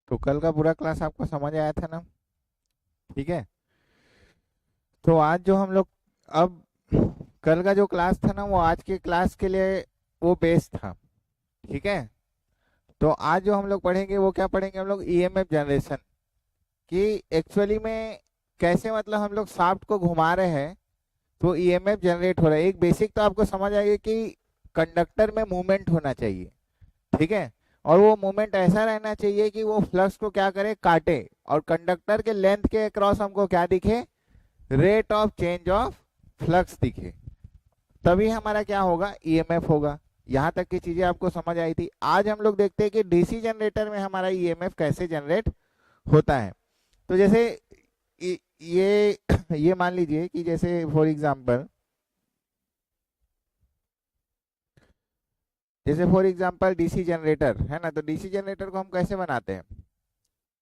तो कल का पूरा क्लास आपको समझ आया था ना? ठीक है। तो आज जो हम लोग अब कल का जो क्लास था ना, वो आज के क्लास के लिए वो बेस था। ठीक है। तो आज जो हम लोग पढ़ेंगे वो क्या पढ़ेंगे, हम लोग ईएमएफ जनरेशन कि एक्चुअली में कैसे, मतलब हम लोग शाफ्ट को घुमा रहे हैं तो ईएमएफ जनरेट हो रहा है। एक बेसिक तो आपको समझ आएगी कि कंडक्टर में मूवमेंट होना चाहिए। ठीक है। और वो मूवमेंट ऐसा रहना चाहिए कि वो फ्लक्स को क्या करे, काटे, और कंडक्टर के लेंथ के अक्रॉस हमको क्या दिखे, rate of change of flux दिखे। तभी हमारा क्या होगा, ईएमएफ होगा। यहाँ तक की चीजें आपको समझ आई थी। आज हम लोग देखते हैं कि डीसी जनरेटर में हमारा ईएमएफ कैसे जनरेट होता है। तो जैसे ये ये मान लीजिए कि जैसे फॉर एग्जांपल डीसी जनरेटर है ना, तो डीसी जनरेटर को हम कैसे बनाते हैं,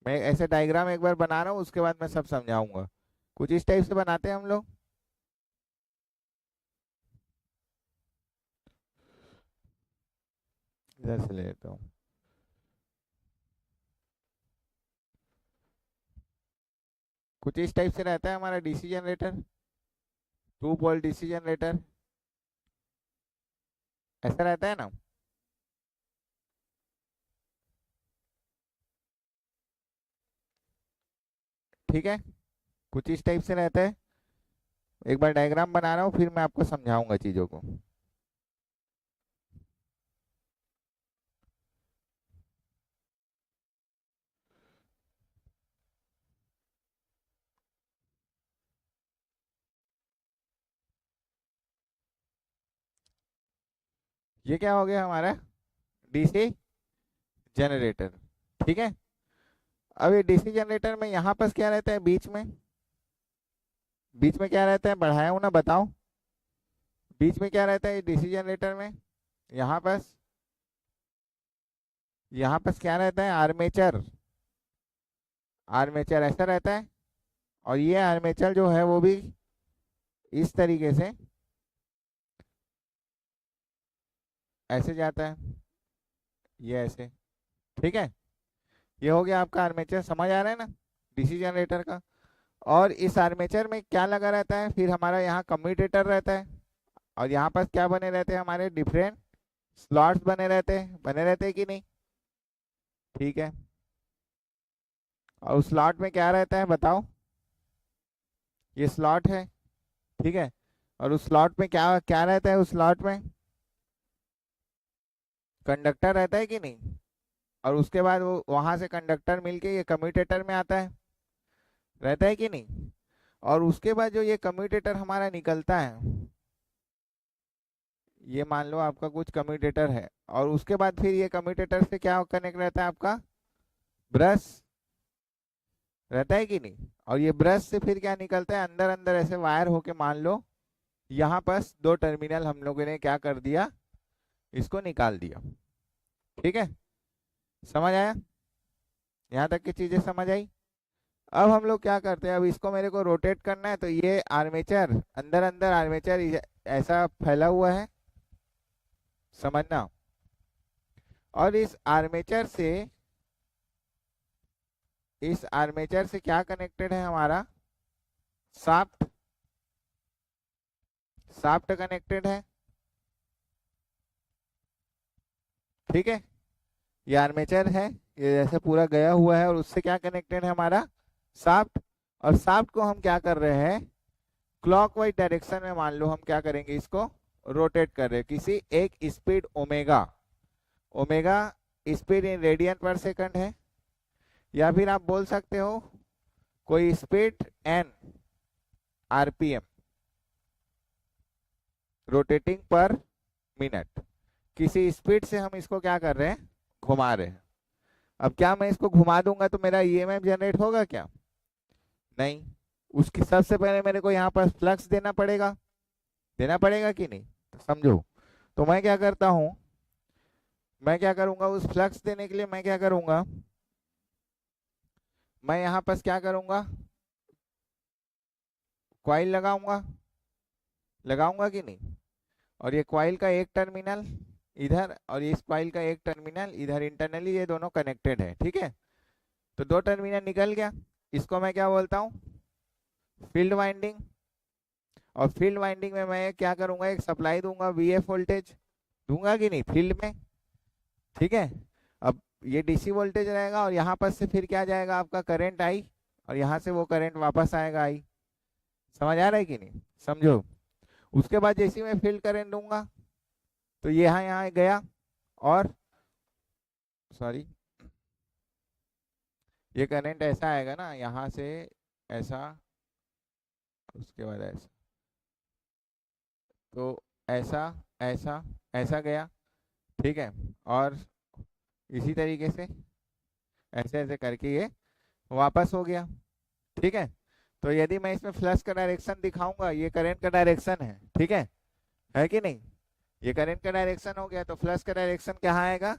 मैं ऐसे डायग्राम एक बार बना रहा हूँ, उसके बाद मैं सब समझाऊंगा। कुछ इस टाइप से बनाते हैं हम लोग। इधर से ले लेता हूँ। कुछ इस टाइप से रहता है हमारा DC generator, 2 pole DC generator, ऐसा रहता है ना। ठीक है। कुछ इस टाइप से रहता है। एक बार डायग्राम बना रहा हूँ, फिर मैं आपको समझाऊंगा चीजों को। ये क्या हो गया हमारा, डीसी जनरेटर। ठीक है। अब ये डीसी जनरेटर में यहाँ पर क्या रहता है, बीच में, बीच में क्या रहता है, बढ़ाया हूं ना, बताओ। बीच में क्या रहता है डीसी जनरेटर में, यहाँ पर, यहाँ पर क्या रहता है, आर्मेचर। आर्मेचर ऐसा रहता है। और ये आर्मेचर जो है वो भी इस तरीके से ऐसे जाता है, ये ऐसे। ठीक है। ये हो गया आपका आर्मेचर, समझ आ रहा है ना, डीसी जनरेटर का। और इस आर्मेचर में क्या लगा रहता है, फिर हमारा यहाँ कम्यूटेटर रहता है। और यहाँ पर क्या बने रहते हैं, हमारे डिफरेंट स्लॉट्स बने रहते हैं कि नहीं। ठीक है। और उस स्लॉट में क्या रहता है बताओ, ये स्लॉट है। ठीक है। और उस स्लॉट में क्या क्या रहता है, उस स्लॉट में कंडक्टर रहता है कि नहीं। और उसके बाद वो वहां से कंडक्टर मिलके ये कम्यूटेटर में आता है, रहता है कि नहीं। और उसके बाद जो ये कम्यूटेटर हमारा निकलता है, ये मान लो आपका कुछ कम्यूटेटर है, और उसके बाद फिर ये कम्यूटेटर से क्या कनेक्ट रहता है, आपका ब्रश रहता है कि नहीं। और ये ब्रश से फिर क्या निकलता है, अंदर अंदर ऐसे वायर होके, मान लो यहाँ पर 2 टर्मिनल हम लोगों ने क्या कर दिया, इसको निकाल दिया। ठीक है। समझ आया, यहाँ तक की चीजें समझ आई। अब हम लोग क्या करते हैं, अब इसको मेरे को रोटेट करना है, तो ये आर्मेचर, अंदर अंदर आर्मेचर ऐसा फैला हुआ है, समझना। और इस आर्मेचर से क्या कनेक्टेड है हमारा, शाफ्ट। शाफ्ट कनेक्टेड है। ठीक है। ये आर्मेचर है, ये जैसे पूरा गया हुआ है, और उससे क्या कनेक्टेड है हमारा, शाफ्ट। और शाफ्ट को हम क्या कर रहे हैं, क्लॉकवाइज डायरेक्शन में, मान लो हम क्या करेंगे, इसको रोटेट कर रहे हैं किसी एक speed omega. Omega speed in radian per second है, या फिर आप बोल सकते हो कोई speed N RPM, rotating per minute. किसी स्पीड से हम इसको क्या कर रहे हैं, घुमा रहे हैं। अब क्या मैं इसको घुमा दूंगा तो मेरा ईएमएफ जनरेट होगा क्या, नहीं। उसकी सबसे पहले मेरे को यहाँ पर फ्लक्स देना पड़ेगा कि नहीं, तो समझो। तो मैं क्या करता हूँ, मैं क्या करूंगा, उस फ्लक्स देने के लिए मैं क्या करूंगा, मैं यहाँ पर क्या करूंगा, कॉइल लगाऊंगा, लगाऊंगा कि नहीं। और ये कॉइल का एक टर्मिनल इधर, और इस कॉइल का एक टर्मिनल इधर, इंटरनली ये दोनों कनेक्टेड है। ठीक है। तो दो टर्मिनल निकल गया, इसको मैं क्या बोलता हूँ, फील्ड वाइंडिंग। और फील्ड वाइंडिंग में मैं क्या करूंगा, एक सप्लाई दूंगा, वीएफ वोल्टेज दूंगा कि नहीं फील्ड में, ठीक है। अब ये डीसी वोल्टेज रहेगा और यहाँ पर से फिर क्या जाएगा आपका करंट आई, और यहाँ से वो करंट वापस आएगा आई। समझ आ रहा है कि नहीं, समझो। उसके बाद जैसे ही मैं फील्ड करंट दूंगा तो ये यहाँ यहाँ गया, और सॉरी, ये करंट ऐसा आएगा ना यहाँ से, ऐसा, उसके बाद ऐसा, तो ऐसा, ऐसा, ऐसा गया, ठीक है। और इसी तरीके से ऐसे ऐसे करके ये वापस हो गया, ठीक है। तो यदि मैं इसमें फ्लक्स का डायरेक्शन दिखाऊंगा, ये करंट का डायरेक्शन है, ठीक है कि नहीं। ये करंट का डायरेक्शन हो गया, तो फ्लक्स का डायरेक्शन कहाँ आएगा,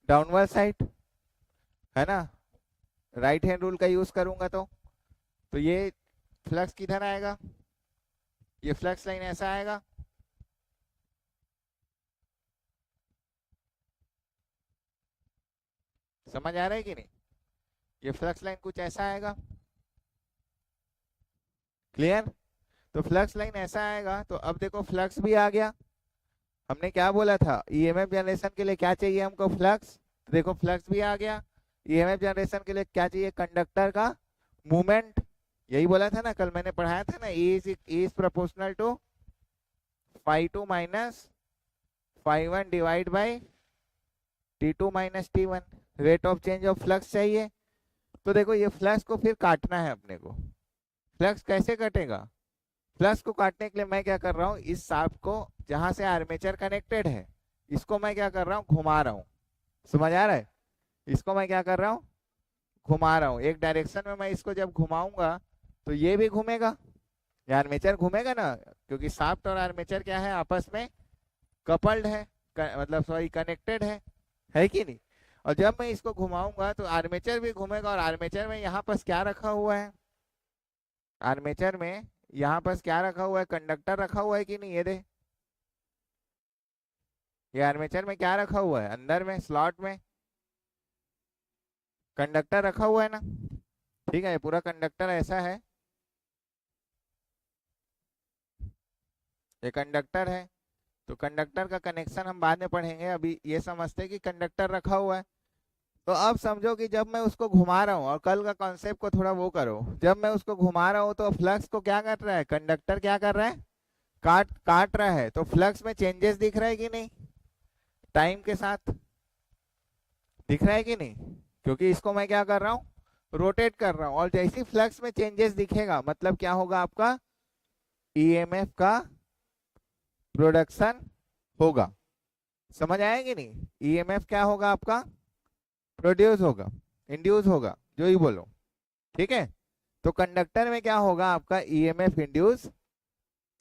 डाउनवर्ड साइड, है ना। राइट हैंड रूल का यूज करूंगा तो ये फ्लक्स किधर आएगा, ये फ्लक्स लाइन ऐसा आएगा, समझ आ रहा है कि नहीं। ये फ्लक्स लाइन कुछ ऐसा आएगा, क्लियर। तो फ्लक्स लाइन ऐसा आएगा, तो अब देखो फ्लक्स भी आ गया। हमने क्या बोला था, ईएमएफ जनरेशन के लिए क्या चाहिए हमको, फ्लक्स। देखो फ्लक्स भी आ गया। ईएमएफ जनरेशन के लिए क्या चाहिए, कंडक्टर का मूवमेंट। यही बोला था ना, कल मैंने पढ़ाया था ना, E is proportional to φ2 minus φ1 divide by T2 minus T1, rate of change of flux चाहिए। तो देखो ये फ्लक्स को फिर काटना है अपने को। फ्लक्स कैसे कटेगा, फ्लक्स को काटने के लिए मैं क्या कर रहा हूँ, इस शाफ्ट को जहां से आर्मेचर कनेक्टेड है, इसको मैं क्या कर रहा हूँ, घुमा रहा हूँ। समझ आ रहा है, इसको मैं क्या कर रहा हूँ, घुमा रहा हूँ एक डायरेक्शन में। मैं इसको जब घुमाऊंगा तो ये भी घूमेगा, ये आर्मेचर घूमेगा ना, क्योंकि शाफ्ट और आर्मेचर क्या है, आपस में कपल्ड है, मतलब सॉरी कनेक्टेड है कि नहीं। और जब मैं इसको घुमाऊंगा तो आर्मेचर भी घूमेगा, और आर्मेचर में यहाँ पर क्या रखा हुआ है, आर्मेचर में यहाँ पर क्या रखा हुआ है, कंडक्टर रखा हुआ है कि नहीं, ये दे। ये आर्मेचर में क्या रखा हुआ है, अंदर में स्लॉट में कंडक्टर रखा हुआ है ना, ठीक है। ये पूरा कंडक्टर ऐसा है, ये कंडक्टर है। तो कंडक्टर का कनेक्शन हम बाद में पढ़ेंगे, अभी ये समझते हैं कि कंडक्टर रखा हुआ है। तो अब समझो कि जब मैं उसको घुमा रहा हूँ, और कल का कॉन्सेप्ट को थोड़ा वो करो, जब मैं उसको घुमा रहा हूँ तो फ्लक्स को क्या कर रहा है, कंडक्टर क्या कर रहा है, काट काट रहा है। तो फ्लक्स में चेंजेस दिख रहा है कि नहीं, टाइम के साथ दिख रहा है कि नहीं, क्योंकि इसको मैं क्या कर रहा हूँ, रोटेट कर रहा हूँ। और जैसे फ्लक्स में चेंजेस दिखेगा मतलब क्या होगा, आपका ईएमएफ का प्रोडक्शन होगा। समझ आएगी नहीं, ईएमएफ क्या होगा आपका, प्रोड्यूस होगा, इंड्यूस होगा, जो ही बोलो, ठीक है। तो कंडक्टर में क्या होगा, आपका ईएमएफ इंड्यूस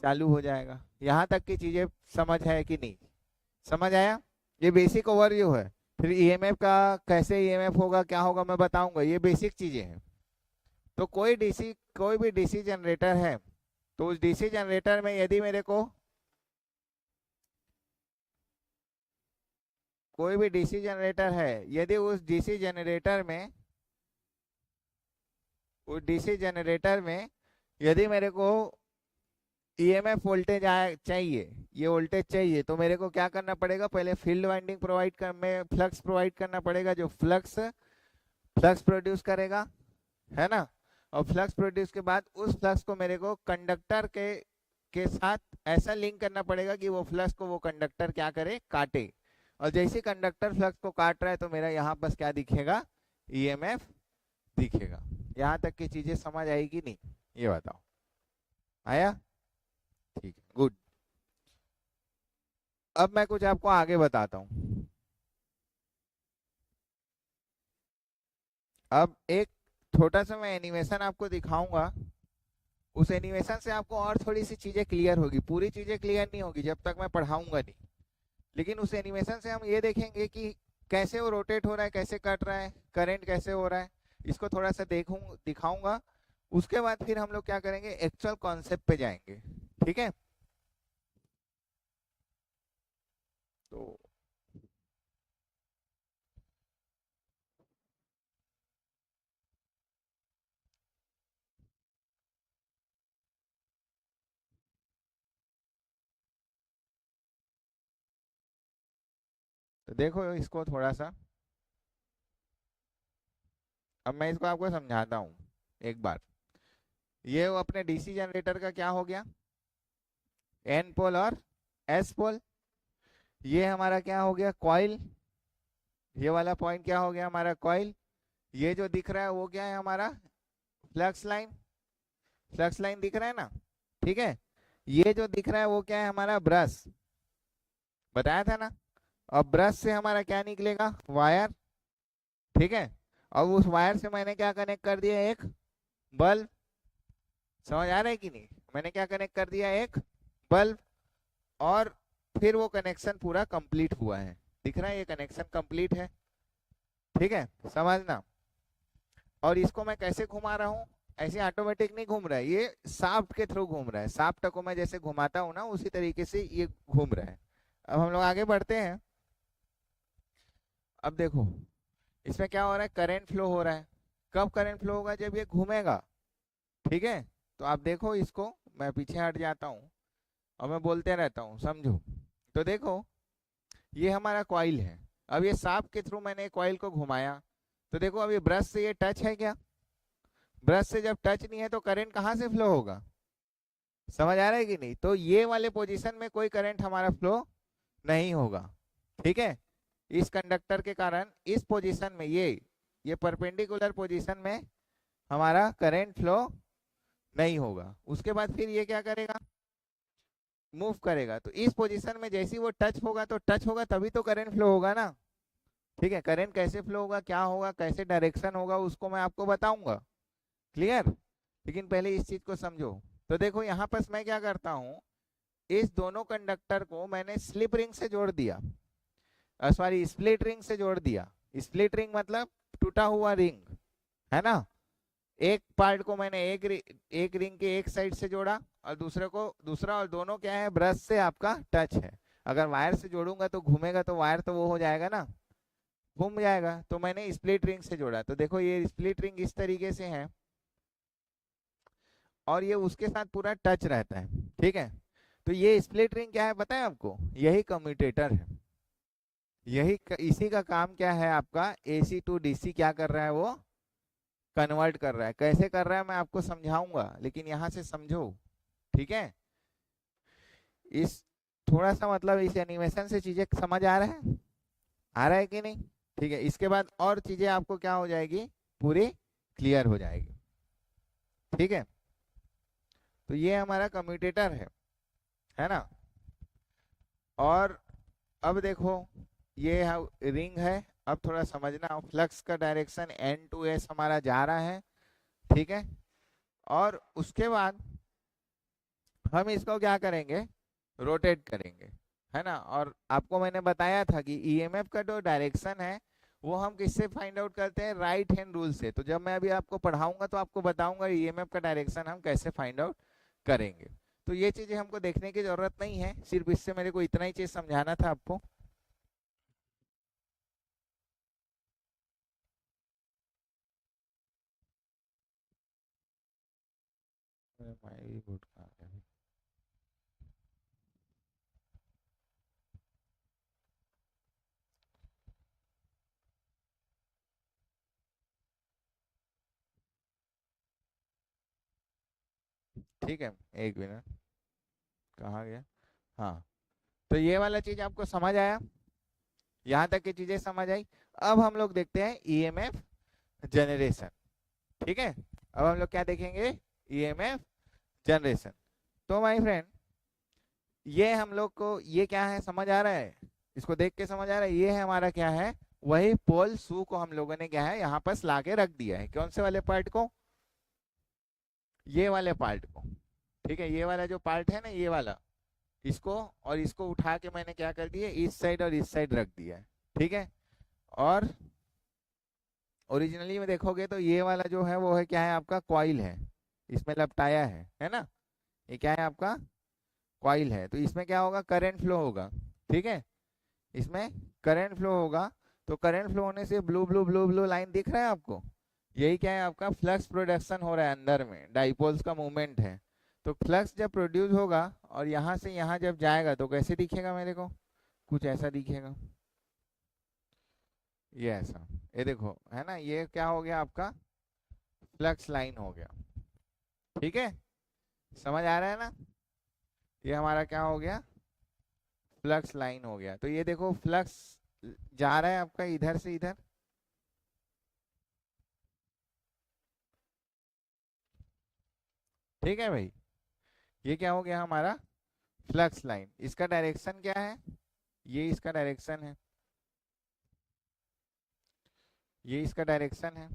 चालू हो जाएगा। यहां तक की चीजें समझ है कि नहीं, समझ आया। ये बेसिक ओवरव्यू है। फिर ईएमएफ का कैसे ईएमएफ होगा, क्या होगा, मैं बताऊंगा, ये बेसिक चीजें हैं। तो कोई भी डीसी जनरेटर है, तो उस डीसी जनरेटर में यदि मेरे को कोई भी डीसी जनरेटर है, यदि उस डीसी जनरेटर में यदि मेरे को ईएमएफ वोल्टेज चाहिए, ये वोल्टेज चाहिए, तो मेरे को क्या करना पड़ेगा, पहले फील्ड वाइंडिंग प्रोवाइड कर, में फ्लक्स प्रोवाइड करना पड़ेगा, जो फ्लक्स फ्लक्स प्रोड्यूस करेगा, है ना। और फ्लक्स प्रोड्यूस के बाद उस फ्लक्स को मेरे को कंडक्टर के साथ ऐसा लिंक करना पड़ेगा कि वो फ्लक्स को वो कंडक्टर क्या करे, काटे। और जैसे कंडक्टर फ्लक्स को काट रहा है तो मेरा यहाँ बस क्या दिखेगा, ईएमएफ दिखेगा। यहाँ तक की चीजें समझ आएगी नहीं, ये बताओ, आया, ठीक है, गुड। अब मैं कुछ आपको आगे बताता हूँ। अब एक छोटा सा मैं एनिमेशन आपको दिखाऊंगा, उस एनिमेशन से आपको और थोड़ी सी चीजें क्लियर होगी, पूरी चीजें क्लियर नहीं होगी जब तक मैं पढ़ाऊंगा नहीं। लेकिन उस एनिमेशन से हम ये देखेंगे कि कैसे वो रोटेट हो रहा है, कैसे कट रहा है, करंट कैसे हो रहा है, इसको थोड़ा सा दिखाऊंगा। उसके बाद फिर हम लोग क्या करेंगे, एक्चुअल कॉन्सेप्ट पे जाएंगे, ठीक है। तो तो देखो इसको थोड़ा सा, अब मैं इसको आपको समझाता हूँ एक बार। ये वो अपने डीसी जनरेटर का क्या हो गया, एन पोल और एस पोल। ये हमारा क्या हो गया, कॉइल। ये वाला पॉइंट क्या हो गया हमारा, कॉइल। ये जो दिख रहा है वो क्या है हमारा, फ्लक्स लाइन। फ्लक्स लाइन दिख रहा है ना, ठीक है। ये जो दिख रहा है वो क्या है हमारा, ब्रश। बताया था ना। और ब्रश से हमारा क्या निकलेगा, वायर, ठीक है। और उस वायर से मैंने क्या कनेक्ट कर दिया, एक बल्ब। समझ आ रहा है कि नहीं, मैंने क्या कनेक्ट कर दिया, एक बल्ब। और फिर वो कनेक्शन पूरा कंप्लीट हुआ है, दिख रहा है ये कनेक्शन कंप्लीट है, ठीक है, समझना। और इसको मैं कैसे घुमा रहा हूँ, ऐसे ऑटोमेटिक नहीं घूम रहा है, ये शाफ्ट के थ्रू घूम रहा है। शाफ्ट को मैं जैसे घुमाता हूँ ना, उसी तरीके से ये घूम रहा है। अब हम लोग आगे बढ़ते हैं। अब देखो इसमें क्या हो रहा है, करंट फ्लो हो रहा है। कब करंट फ्लो होगा, जब ये घूमेगा, ठीक है। तो आप देखो इसको, मैं पीछे हट जाता हूँ और मैं बोलते रहता हूँ, समझो। तो देखो ये हमारा कॉइल है। अब ये शाफ्ट के थ्रू मैंने कॉइल को घुमाया, तो देखो अभी ब्रश से ये टच है क्या, ब्रश से जब टच नहीं है तो करंट कहाँ से फ्लो होगा, समझ आ रहा है कि नहीं। तो ये वाले पोजीशन में कोई करंट हमारा फ्लो नहीं होगा, ठीक है। इस कंडक्टर के कारण इस पोजीशन में, ये परपेंडिकुलर पोजीशन में हमारा करंट फ्लो नहीं होगा। उसके बाद फिर ये क्या करेगा, मूव करेगा। तो इस पोजीशन में जैसे ही वो टच होगा, तो टच होगा तभी तो करंट फ्लो होगा ना, ठीक है। करंट कैसे फ्लो होगा, क्या होगा, कैसे डायरेक्शन होगा, उसको मैं आपको बताऊंगा, क्लियर। लेकिन पहले इस चीज को समझो। तो देखो यहाँ पर मैं क्या करता हूँ, इस दोनों कंडक्टर को मैंने स्लिप रिंग से जोड़ दिया, सॉरी स्प्लिट रिंग से जोड़ दिया। स्प्लिट रिंग मतलब टूटा हुआ रिंग, है ना। एक पार्ट को मैंने एक रिंग के एक साइड से जोड़ा, और दूसरे को दूसरा, और दोनों क्या है, ब्रश से आपका टच है। अगर वायर से जोड़ूंगा तो घूमेगा, तो वायर तो वो हो जाएगा ना, घूम जाएगा। तो मैंने स्प्लिट रिंग से जोड़ा, तो देखो ये स्प्लिट रिंग इस तरीके से है, और ये उसके साथ पूरा टच रहता है, ठीक है। तो ये स्प्लिट रिंग क्या है पता है आपको, यही कम्यूटेटर है। इसी का काम क्या है, आपका एसी टू डीसी क्या कर रहा है, वो कन्वर्ट कर रहा है। कैसे कर रहा है मैं आपको समझाऊंगा, लेकिन यहाँ से समझो, ठीक है। इस थोड़ा सा मतलब इस एनिमेशन से चीजें समझ आ रहा है, आ रहा है कि नहीं, ठीक है। इसके बाद और चीजें आपको क्या हो जाएगी, पूरी क्लियर हो जाएगी, ठीक है। तो ये हमारा कम्यूटेटर है ना। और अब देखो ये रिंग है। अब थोड़ा समझना, फ्लक्स का डायरेक्शन एन टू एस हमारा जा रहा है, ठीक है। और उसके बाद हम इसको क्या करेंगे, रोटेट करेंगे, है ना। और आपको मैंने बताया था कि ईएमएफ का जो डायरेक्शन है वो हम किससे फाइंड आउट करते हैं, राइट हैंड रूल से। तो जब मैं अभी आपको पढ़ाऊंगा तो आपको बताऊंगा ईएमएफ का डायरेक्शन हम कैसे फाइंड आउट करेंगे। तो ये चीजें हमको देखने की जरूरत नहीं है, सिर्फ इससे मेरे को इतना ही चीज समझाना था आपको। माई गुड कहाँ है? ठीक है, एक मिनट, कहाँ गया। हाँ, तो ये वाला चीज आपको समझ आया, यहाँ तक की चीजें समझ आई। अब हम लोग देखते हैं ईएमएफ जनरेशन, ठीक है। अब हम लोग क्या देखेंगे, ईएमएफ जनरेशन। तो माय फ्रेंड, ये हम लोग को ये क्या है समझ आ रहा है, इसको देख के समझ आ रहा है। ये है हमारा क्या है, वही पोल शू को हम लोगों ने क्या है यहाँ पर ला के रख दिया है। कौन से वाले पार्ट को, ये वाले पार्ट को, ठीक है। ये वाला जो पार्ट है ना, ये वाला, इसको और इसको उठा के मैंने क्या कर दिया, इस साइड और इस साइड रख दिया है, ठीक है। और ओरिजिनली में देखोगे तो ये वाला जो है वो है क्या है, आपका कॉइल है, इसमें लपटाया है ना। ये क्या है आपका कॉइल है। तो इसमें क्या होगा, करंट फ्लो होगा, ठीक है। इसमें करंट फ्लो होगा। तो करंट फ्लो होने से blue blue blue blue line दिख रहा है आपको, यही क्या है आपका फ्लक्स प्रोडक्शन हो रहा है, अंदर में डाइपोल्स का मूवमेंट है। तो फ्लक्स जब प्रोड्यूस होगा और यहाँ से यहाँ जब जाएगा तो कैसे दिखेगा मेरे को, कुछ ऐसा दिखेगा, ये ऐसा, ये देखो है ना, ये क्या हो गया आपका, फ्लक्स लाइन हो गया। ठीक है, समझ आ रहा है ना, ये हमारा क्या हो गया, फ्लक्स लाइन हो गया। तो ये देखो फ्लक्स जा रहा है आपका इधर से इधर, ठीक है भाई, ये क्या हो गया हमारा, फ्लक्स लाइन। इसका डायरेक्शन क्या है, ये इसका डायरेक्शन है, ये इसका डायरेक्शन है।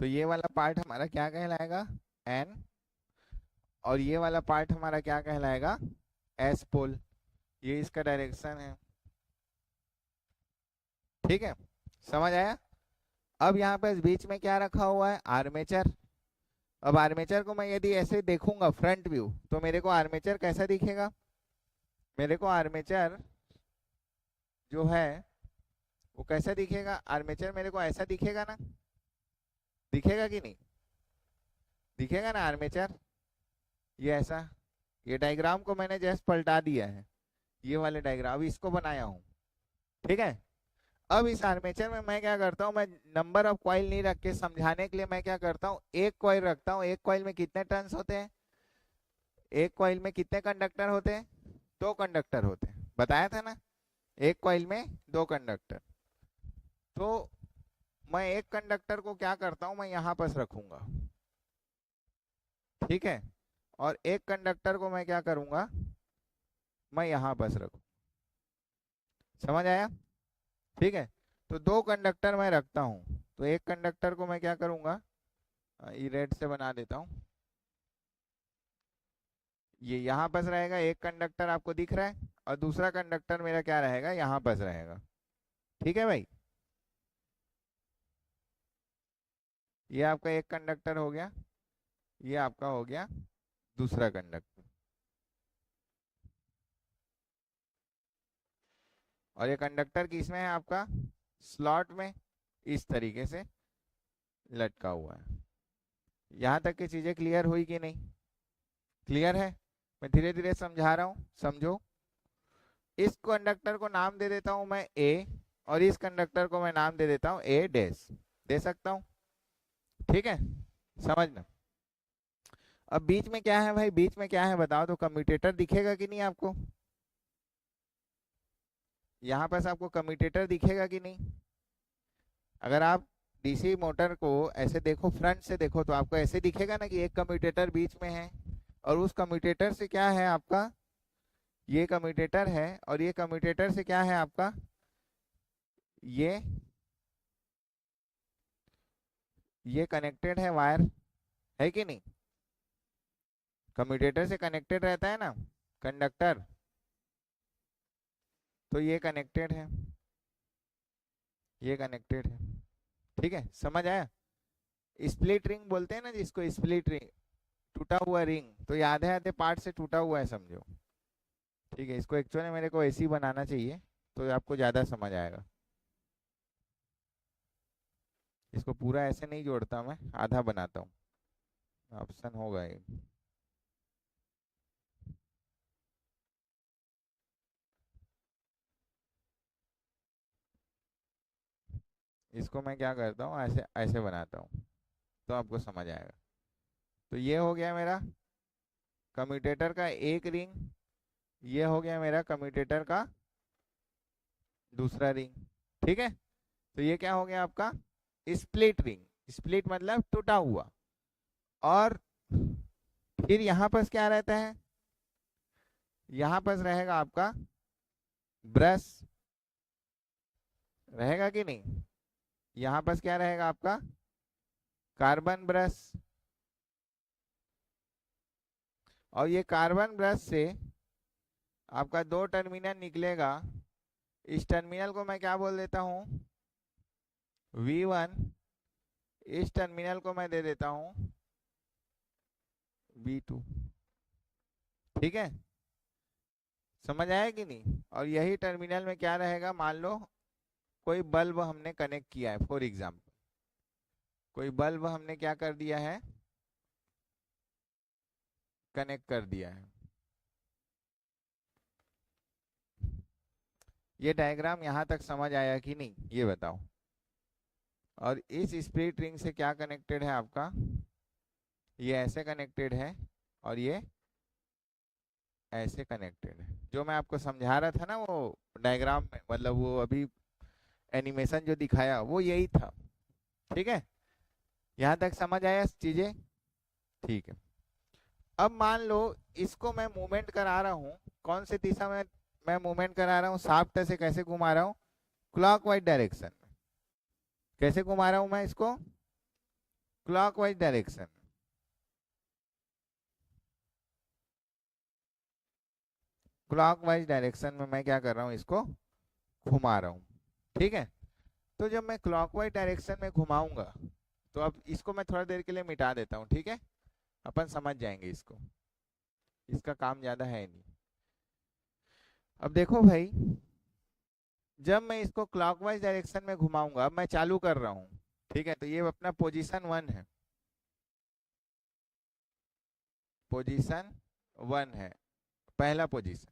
तो ये वाला पार्ट हमारा क्या कहलाएगा, एन, और ये वाला पार्ट हमारा क्या कहलाएगा, एस पोल। ये इसका डायरेक्शन है। ठीक है, समझ आया। अब यहाँ पे इस बीच में क्या रखा हुआ है, आर्मेचर। अब आर्मेचर को मैं यदि ऐसे देखूंगा फ्रंट व्यू, तो मेरे को आर्मेचर कैसा दिखेगा, मेरे को आर्मेचर जो है वो कैसा दिखेगा, आर्मेचर मेरे को ऐसा दिखेगा ना, दिखेगा कि नहीं, दिखेगा ना आर्मेचर, ये ऐसा। ये डायग्राम को मैंने जस्ट पलटा दिया है, ये वाले डायग्राम अभी इसको बनाया हूँ। ठीक है, अब इस आर्मेचर में मैं क्या करता हूँ, मैं नंबर ऑफ कॉइल नहीं रख के समझाने के लिए मैं क्या करता हूँ, एक कॉइल रखता हूँ। एक कॉइल में कितने टर्न्स होते हैं, एक कॉइल में कितने कंडक्टर होते हैं, दो कंडक्टर होते हैं, बताया था ना, एक कॉइल में दो कंडक्टर। तो मैं एक कंडक्टर को क्या करता हूँ, मैं यहाँ पर रखूंगा, ठीक है, और एक कंडक्टर को मैं क्या करूंगा, मैं यहाँ पर रखूँ। समझ आया, ठीक है। तो दो कंडक्टर मैं रखता हूँ, तो एक कंडक्टर को मैं क्या करूंगा, ये रेड से बना देता हूँ, ये यहाँ पर रहेगा, एक कंडक्टर आपको दिख रहा है, और दूसरा कंडक्टर मेरा क्या रहेगा, यहाँ पर रहेगा। ठीक है भाई, ये आपका एक कंडक्टर हो गया, ये आपका हो गया दूसरा कंडक्टर, और ये कंडक्टर किस में है आपका, स्लॉट में, इस तरीके से लटका हुआ है। यहाँ तक की चीजें क्लियर हुई कि नहीं, क्लियर है। मैं धीरे धीरे समझा रहा हूँ, समझो। इस कंडक्टर को नाम दे देता हूं मैं ए, और इस कंडक्टर को मैं नाम दे देता हूं ए डैश, दे सकता हूं, ठीक है, समझना। अब बीच में क्या है भाई, बीच में क्या है बताओ, तो कम्यूटेटर दिखेगा कि नहीं आपको, यहाँ पर आपको कम्यूटेटर दिखेगा कि नहीं। अगर आप डीसी मोटर को ऐसे देखो, फ्रंट से देखो, तो आपको ऐसे दिखेगा ना कि एक कम्यूटेटर बीच में है, और उस कम्यूटेटर से क्या है आपका, ये कम्यूटेटर है, और ये कम्यूटेटर से क्या है आपका, ये कनेक्टेड है वायर, है कि नहीं, कम्यूटेटर से कनेक्टेड रहता है ना कंडक्टर, तो ये कनेक्टेड है, ये कनेक्टेड है। ठीक है, समझ आया। स्प्लिट रिंग बोलते हैं ना जिसको, स्प्लिट रिंग, टूटा हुआ रिंग, तो ये आधे आधे पार्ट से टूटा हुआ है समझो। ठीक है, इसको एक्चुअली मेरे को ऐसे ही बनाना चाहिए, तो आपको ज्यादा समझ आएगा। इसको पूरा ऐसे नहीं जोड़ता मैं, आधा बनाता हूँ, ऑप्शन होगा ये। इसको मैं क्या करता हूँ, ऐसे ऐसे बनाता हूँ, तो आपको समझ आएगा। तो ये हो गया मेरा कम्यूटेटर का एक रिंग, ये हो गया मेरा कम्यूटेटर का दूसरा रिंग। ठीक है, तो ये क्या हो गया आपका, स्प्लिट रिंग, स्प्लिट मतलब टूटा हुआ। और फिर यहाँ पर क्या रहता है, यहाँ पर रहेगा आपका ब्रश, रहेगा कि नहीं, यहाँ पर क्या रहेगा आपका, कार्बन ब्रश। और ये कार्बन ब्रश से आपका दो टर्मिनल निकलेगा, इस टर्मिनल को मैं क्या बोल देता हूँ, V1, इस टर्मिनल को मैं दे देता हूँ V2। ठीक है, समझ आया कि नहीं। और यही टर्मिनल में क्या रहेगा, मान लो कोई बल्ब हमने कनेक्ट किया है, फॉर एग्जाम्पल कोई बल्ब हमने क्या कर दिया है, कनेक्ट कर दिया है। ये डायग्राम यहाँ तक समझ आया कि नहीं, ये बताओ। और इस स्पिरिट रिंग से क्या कनेक्टेड है आपका, ये ऐसे कनेक्टेड है और ये ऐसे कनेक्टेड है। जो मैं आपको समझा रहा था ना वो डायग्राम में, मतलब वो अभी एनिमेशन जो दिखाया वो यही था। ठीक है, यहाँ तक समझ आया चीजें? ठीक है। अब मान लो इसको मैं मूवमेंट करा रहा हूँ, कौन सी दिशा में मैं मूवमेंट करा रहा हूँ, शाफ्ट से कैसे घुमा रहा हूँ, क्लॉकवाइज डायरेक्शन में। कैसे घुमा रहा हूँ मैं इसको, क्लॉकवाइज डायरेक्शन। क्लॉकवाइज डायरेक्शन में मैं क्या कर रहा हूँ, इसको घुमा रहा हूँ। ठीक है, तो जब मैं क्लॉकवाइज डायरेक्शन में घुमाऊंगा तो अब इसको मैं थोड़ा देर के लिए मिटा देता हूँ। ठीक है, अपन समझ जाएंगे इसको, इसका काम ज्यादा है नहीं। अब देखो भाई, जब मैं इसको क्लॉकवाइज डायरेक्शन में घुमाऊंगा, अब मैं चालू कर रहा हूँ। ठीक है, तो ये अपना पोजीशन 1 है, पोजीशन 1 है, पहला पोजीशन।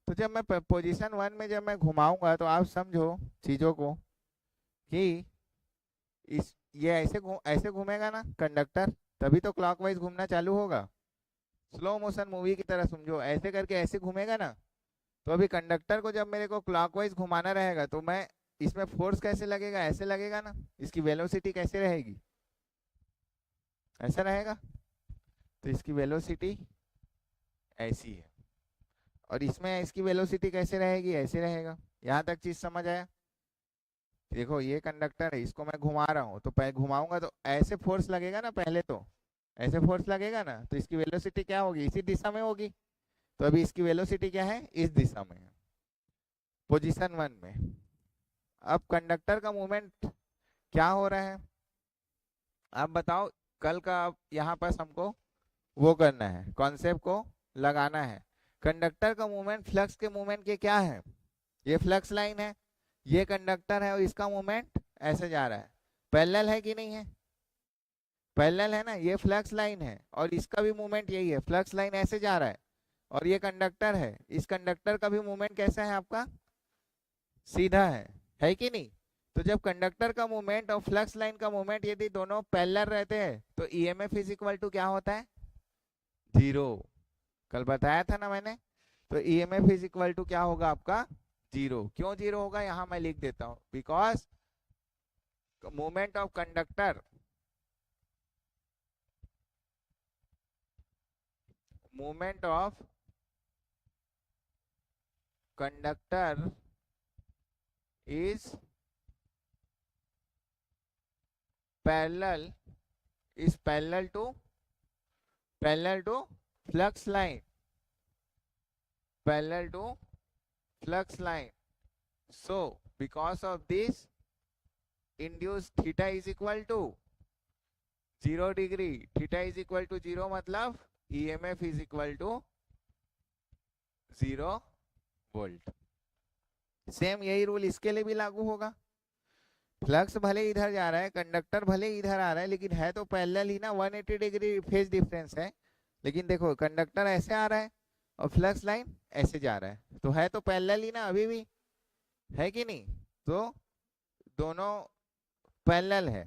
तो जब मैं पोजीशन 1 में जब मैं घुमाऊंगा तो आप समझो चीजों को कि इस ये ऐसे घूमेगा ना कंडक्टर, तभी तो क्लॉकवाइज घूमना चालू होगा। स्लो मोशन मूवी की तरह समझो, ऐसे करके ऐसे घूमेगा ना, तो अभी कंडक्टर को जब मेरे को क्लॉकवाइज घुमाना रहेगा तो मैं इसमें फोर्स कैसे लगेगा, ऐसे लगेगा ना। इसकी वेलोसिटी कैसे रहेगी, ऐसा रहेगा। तो इसकी वेलोसिटी ऐसी है, और इसमें इसकी वेलोसिटी कैसे रहेगी, ऐसे रहेगा। यहाँ तक चीज समझ आया? देखो ये कंडक्टर है, इसको मैं घुमा रहा हूँ, तो पहले घुमाऊंगा तो ऐसे फोर्स लगेगा ना, पहले तो ऐसे फोर्स लगेगा ना, तो इसकी वेलोसिटी क्या होगी, इसी दिशा में होगी। तो अभी इसकी वेलोसिटी क्या है, इस दिशा में है, पोजीशन 1 में। अब कंडक्टर का मूवमेंट क्या हो रहा है, आप बताओ। कल का अब यहाँ पर हमको वो करना है, कॉन्सेप्ट को लगाना है। कंडक्टर का मूवमेंट फ्लक्स के मूवमेंट के क्या है, ये फ्लक्स लाइन है, ये कंडक्टर है और इसका मूवमेंट ऐसे जा रहा है। पैरेलल है कि नहीं है, पैरेलल है ना, ये फ्लक्स लाइन है और इसका भी मूवमेंट यही है, फ्लक्स लाइन ऐसे जा रहा है। और ये कंडक्टर है, इस कंडक्टर का भी मूवमेंट कैसा है आपका, सीधा है कि नहीं। तो जब कंडक्टर का मूवमेंट और फ्लक्स लाइन का मूवमेंट यदि दोनों पैरेलल रहते हैं तो ईएमएफ इज इक्वल टू क्या होता है, 0। कल बताया था ना मैंने। तो ईएमएफ इज इक्वल टू क्या होगा आपका, 0। क्यों 0 होगा, यहां मैं लिख देता हूं, because movement of conductor, movement of conductor is parallel is parallel to flux line, parallel to flux line. So because of this, induced theta is equal to 0 degree, theta is equal to 0 मतलब EMF is equal to 0 volt. Same यही rule इसके लिए भी लागू होगा। Flux भले इधर जा रहा है, कंडक्टर भले इधर आ रहा है, लेकिन है तो पैरेलल ही ना, 180 डिग्री फेज डिफरेंस है। लेकिन देखो कंडक्टर ऐसे आ रहा है और फ्लक्स लाइन ऐसे जा रहा है, तो है तो पैरेलल ही ना अभी भी, है कि नहीं। तो दोनों पैरेलल है,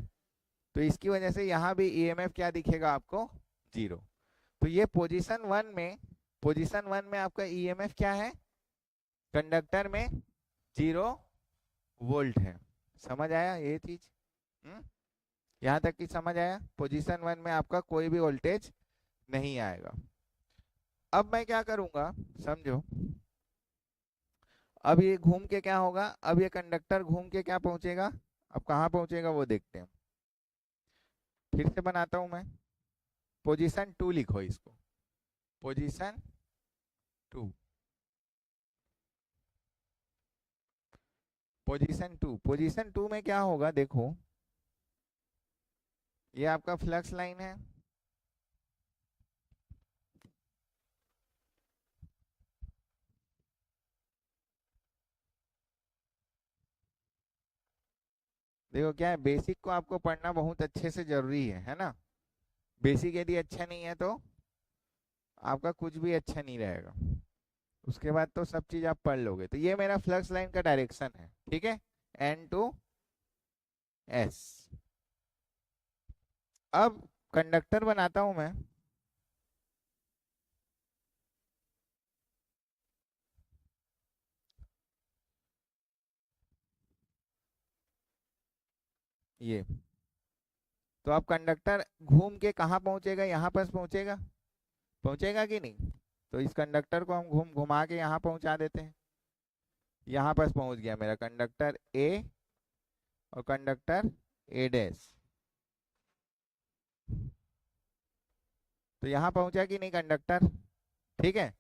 तो इसकी वजह से यहाँ भी ईएमएफ क्या दिखेगा आपको, 0। तो ये पोजीशन 1 में आपका ईएमएफ क्या है, कंडक्टर में 0 वोल्ट है। समझ आया ये चीज, यहाँ तक की समझ आया। पोजीशन 1 में आपका कोई भी वोल्टेज नहीं आएगा। अब मैं क्या करूंगा समझो, अब ये घूम के क्या होगा, अब ये कंडक्टर घूम के क्या पहुंचेगा, अब कहाँ पहुंचेगा वो देखते हैं। फिर से बनाता हूं मैं, पोजीशन 2 लिखो इसको, पोजीशन 2, पोजीशन 2 में क्या होगा देखो, ये आपका फ्लक्स लाइन है, देखो क्या है, बेसिक को आपको पढ़ना बहुत अच्छे से जरूरी है ना। बेसिक यदि अच्छा नहीं है तो आपका कुछ भी अच्छा नहीं रहेगा। उसके बाद तो सब चीज आप पढ़ लोगे। तो ये मेरा फ्लक्स लाइन का डायरेक्शन है, ठीक है, एन टू एस। अब कंडक्टर बनाता हूं मैं। ये तो अब कंडक्टर घूम के कहाँ पहुंचेगा, यहाँ पर पहुंचेगा, पहुंचेगा कि नहीं। तो इस कंडक्टर को हम घुमा के यहाँ पहुंचा देते हैं। यहाँ पर पहुंच गया मेरा कंडक्टर ए और कंडक्टर ए डैश। तो यहाँ पहुंचा कि नहीं कंडक्टर, ठीक है।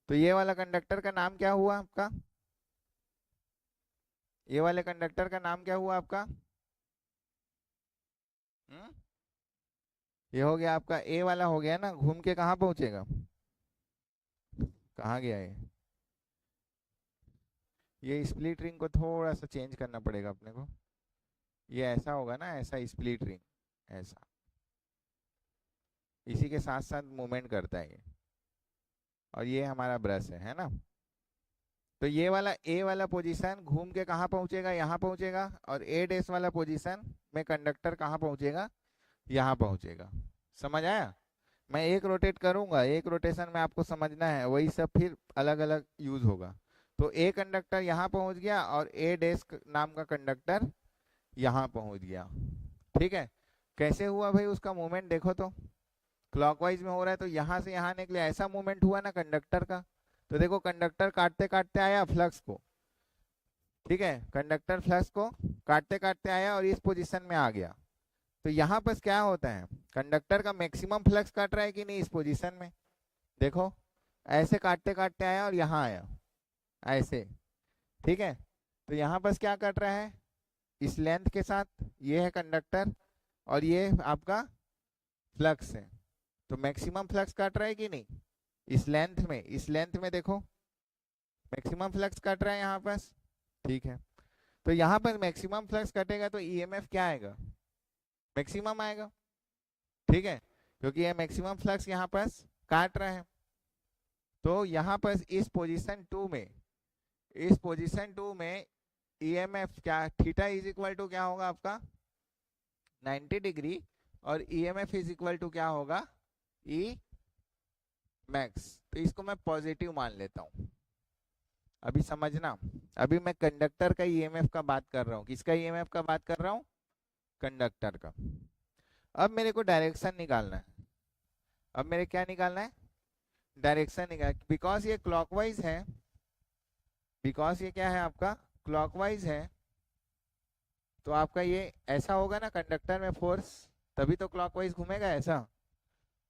तो ये वाला कंडक्टर का नाम क्या हुआ आपका, ये वाले कंडक्टर का नाम क्या हुआ आपका। हम्म ये हो गया आपका ए वाला, हो गया ना, घूम के कहाँ पहुंचेगा, कहाँ गया ये स्प्लिट रिंग को थोड़ा सा चेंज करना पड़ेगा अपने को। ये ऐसा होगा ना, ऐसा स्प्लिट रिंग, ऐसा, इसी के साथ साथ मूवमेंट करता है ये। और ये हमारा ब्रश है ना। तो ये वाला ए वाला पोजीशन घूम के कहाँ पहुंचेगा, यहाँ पहुंचेगा, और ए डैश वाला पोजीशन में कंडक्टर कहाँ पहुंचेगा, यहाँ पहुंचेगा। समझ आया। मैं एक रोटेट करूंगा, एक रोटेशन में आपको समझना है, वही सब फिर अलग अलग यूज होगा। तो ए कंडक्टर यहाँ पहुंच गया और ए डैश नाम का कंडक्टर यहाँ पहुंच गया, ठीक है। कैसे हुआ भाई उसका मूवमेंट, देखो तो क्लॉकवाइज में हो रहा है, तो यहाँ से यहाँ निकले, ऐसा मूवमेंट हुआ ना कंडक्टर का। तो देखो कंडक्टर काटते काटते आया फ्लक्स को, ठीक है, कंडक्टर फ्लक्स को काटते काटते आया और इस पोजीशन में आ गया। तो यहाँ पर क्या होता है, कंडक्टर का मैक्सिमम फ्लक्स काट रहा है कि नहीं इस पोजीशन में, देखो ऐसे काटते काटते आया और यहाँ आया ऐसे, ठीक है। तो यहाँ पर क्या काट रहा है, इस लेंथ के साथ, ये है कंडक्टर और ये आपका फ्लक्स है। तो मैक्सिमम फ्लक्स काट रहा है कि नहीं इस लेंथ में, इस लेंथ में देखो मैक्सिमम फ्लक्स काट रहा है यहाँ पर, ठीक है। तो यहाँ पर मैक्सिमम फ्लक्स कटेगा तो ईएमएफ क्या आएगा, मैक्सिमम आएगा, ठीक है, क्योंकि ये मैक्सिमम फ्लक्स यहाँ पर काट रहा है। तो यहाँ पर इस पोजीशन टू में, इस पोजीशन टू में ईएमएफ क्या, थीटा इज इक्वल टू क्या होगा आपका 90 डिग्री, और ईएमएफ इज इक्वल टू क्या होगा ई मैक्स। तो इसको मैं पॉजिटिव मान लेता हूं। अभी समझना, अभी मैं कंडक्टर का ईएमएफ का बात कर रहा हूँ, किसका ईएमएफ का बात कर रहा हूँ, कंडक्टर का। अब मेरे को डायरेक्शन निकालना है, अब मेरे क्या निकालना है, डायरेक्शन निकाल, बिकॉज ये क्लॉकवाइज है, बिकॉज ये क्या है आपका क्लॉकवाइज है। तो आपका ये ऐसा होगा ना, कंडक्टर में फोर्स तभी तो क्लॉकवाइज घूमेगा, ऐसा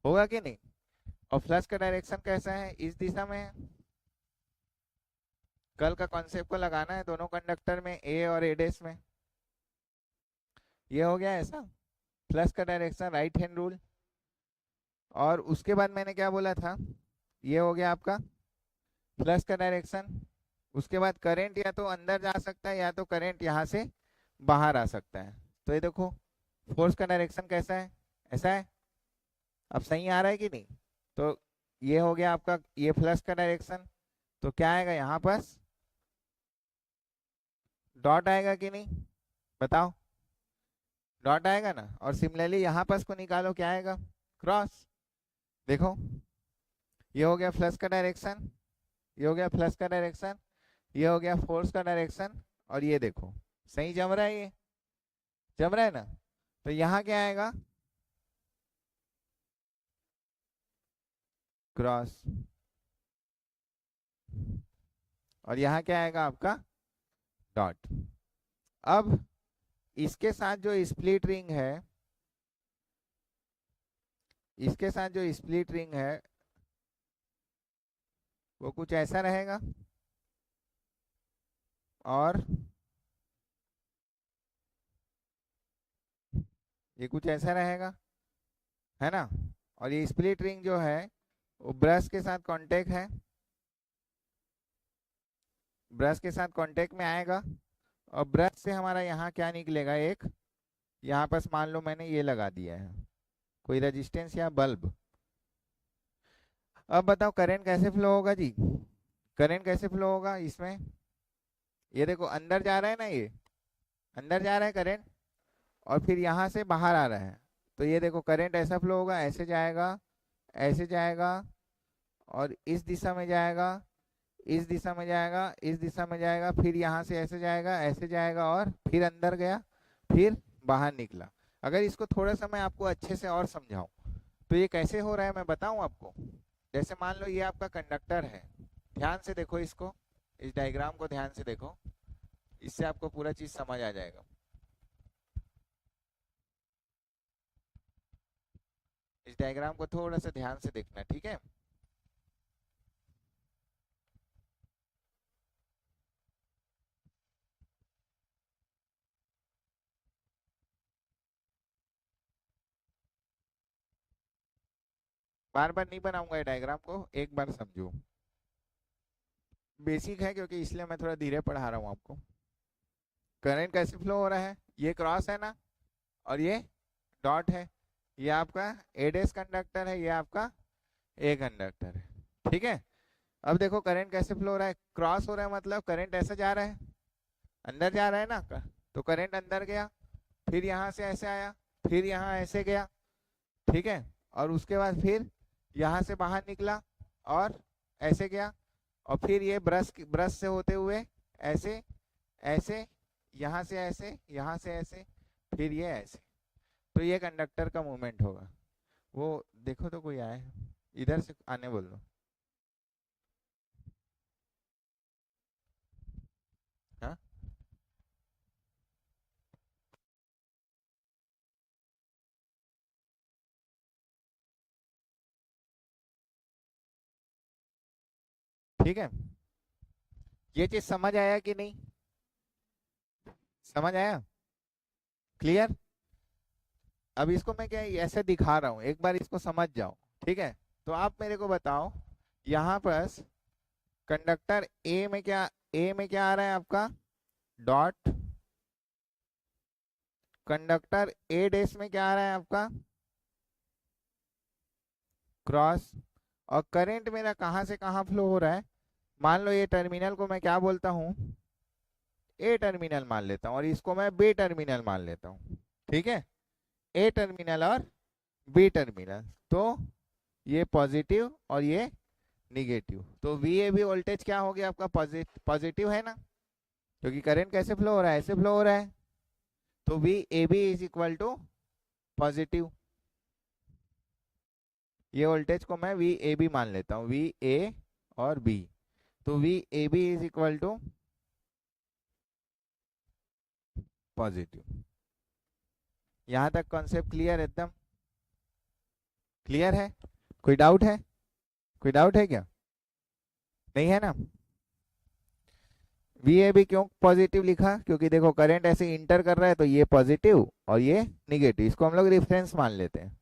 होगा कि नहीं। और फ्लक्स का डायरेक्शन कैसा है, इस दिशा में है। कल का कॉन्सेप्ट को लगाना है दोनों कंडक्टर में, ए और ए डैश में। ये हो गया ऐसा फ्लक्स का डायरेक्शन, राइट हैंड रूल। और उसके बाद मैंने क्या बोला था, ये हो गया आपका फ्लक्स का डायरेक्शन। उसके बाद करंट या तो अंदर जा सकता है या तो करंट यहाँ से बाहर आ सकता है। तो ये देखो फोर्स का डायरेक्शन कैसा है, ऐसा है। अब सही आ रहा है कि नहीं। तो ये हो गया आपका ये फ्लक्स का डायरेक्शन। तो क्या आएगा यहाँ पर, डॉट आएगा कि नहीं, बताओ, डॉट आएगा ना। और सिमिलरली यहाँ पर को निकालो, क्या आएगा, क्रॉस। देखो ये हो गया फ्लक्स का डायरेक्शन, ये हो गया फ्लक्स का डायरेक्शन, ये हो गया फोर्स का डायरेक्शन। और ये देखो सही जम रहा है, ये जम रहा है ना। तो यहाँ क्या आएगा, क्रॉस। और यहाँ क्या आएगा आपका डॉट। अब इसके साथ जो स्प्लिट रिंग है, इसके साथ जो स्प्लिट रिंग है वो कुछ ऐसा रहेगा, और ये कुछ ऐसा रहेगा, है ना। और ये स्प्लिट रिंग जो है वो ब्रश के साथ कांटेक्ट है, ब्रश के साथ कांटेक्ट में आएगा। और ब्रश से हमारा यहाँ क्या निकलेगा, एक यहाँ पर मान लो मैंने ये लगा दिया है कोई रेजिस्टेंस या बल्ब। अब बताओ करंट कैसे फ्लो होगा जी, करंट कैसे फ्लो होगा इसमें, ये देखो अंदर जा रहा है ना, ये अंदर जा रहा है करंट, और फिर यहाँ से बाहर आ रहा है। तो ये देखो करंट ऐसा फ्लो होगा, ऐसे जाएगा, ऐसे जाएगा, और इस दिशा में जाएगा, इस दिशा में जाएगा, इस दिशा में जाएगा, फिर यहाँ से ऐसे जाएगा, ऐसे जाएगा, और फिर अंदर गया, फिर बाहर निकला। अगर इसको थोड़ा सा मैं आपको अच्छे से और समझाऊं तो ये कैसे हो रहा है मैं बताऊं आपको। जैसे मान लो ये आपका कंडक्टर है, ध्यान से देखो इसको, इस डायग्राम को ध्यान से देखो, इससे आपको पूरा चीज समझ आ जाएगा। इस डायग्राम को थोड़ा सा ध्यान से देखना, ठीक है। बार बार नहीं बनाऊंगा ये डायग्राम को, एक बार समझो, बेसिक है क्योंकि इसलिए मैं थोड़ा धीरे पढ़ा रहा हूँ आपको। करंट कैसे फ्लो हो रहा है, ये क्रॉस है ना, और ये डॉट है, ये आपका ए डेस कंडक्टर है, ये आपका ए कंडक्टर है, ठीक है। अब देखो करंट कैसे फ्लो हो रहा है, क्रॉस हो रहा है, मतलब करंट ऐसा जा रहा है, अंदर जा रहा है ना, तो करंट अंदर गया, फिर यहाँ से ऐसे आया, फिर यहाँ ऐसे गया, ठीक है, और उसके बाद फिर यहाँ से बाहर निकला और ऐसे गया, और फिर ये ब्रश ब्रश से होते हुए ऐसे ऐसे, यहाँ से ऐसे, यहाँ से ऐसे, फिर ये ऐसे। तो ये कंडक्टर का मूवमेंट होगा। वो देखो तो कोई आए, इधर से आने बोल दो। हाँ, ठीक है, ये चीज समझ आया कि नहीं, समझ आया, क्लियर। अब इसको मैं क्या ऐसे दिखा रहा हूँ, एक बार इसको समझ जाओ, ठीक है। तो आप मेरे को बताओ, यहाँ पर कंडक्टर ए में क्या आ रहा है आपका, डॉट, कंडक्टर ए डेस में क्या आ रहा है आपका, क्रॉस, और करंट मेरा कहाँ से कहाँ फ्लो हो रहा है, मान लो ये टर्मिनल को मैं क्या बोलता हूँ, ए टर्मिनल मान लेता हूँ, और इसको मैं बी टर्मिनल मान लेता हूँ, ठीक है, ए टर्मिनल और बी टर्मिनल। तो ये पॉजिटिव और ये निगेटिव, तो वी ए बी वोल्टेज क्या हो गया आपका, पॉजिटिव है ना, क्योंकि करंट कैसे फ्लो हो रहा है, ऐसे फ्लो हो रहा है, तो V A B is equal to positive. ये वोल्टेज को मैं वी ए बी मान लेता हूँ, वी ए और बी, तो V A B is equal to positive. यहाँ तक कॉन्सेप्ट क्लियर, एकदम क्लियर है, कोई डाउट है, कोई डाउट है क्या, नहीं है ना। वी ए बी क्यों पॉजिटिव लिखा, क्योंकि देखो करंट ऐसे इंटर कर रहा है, तो ये पॉजिटिव और ये निगेटिव, इसको हम लोग रेफरेंस मान लेते हैं।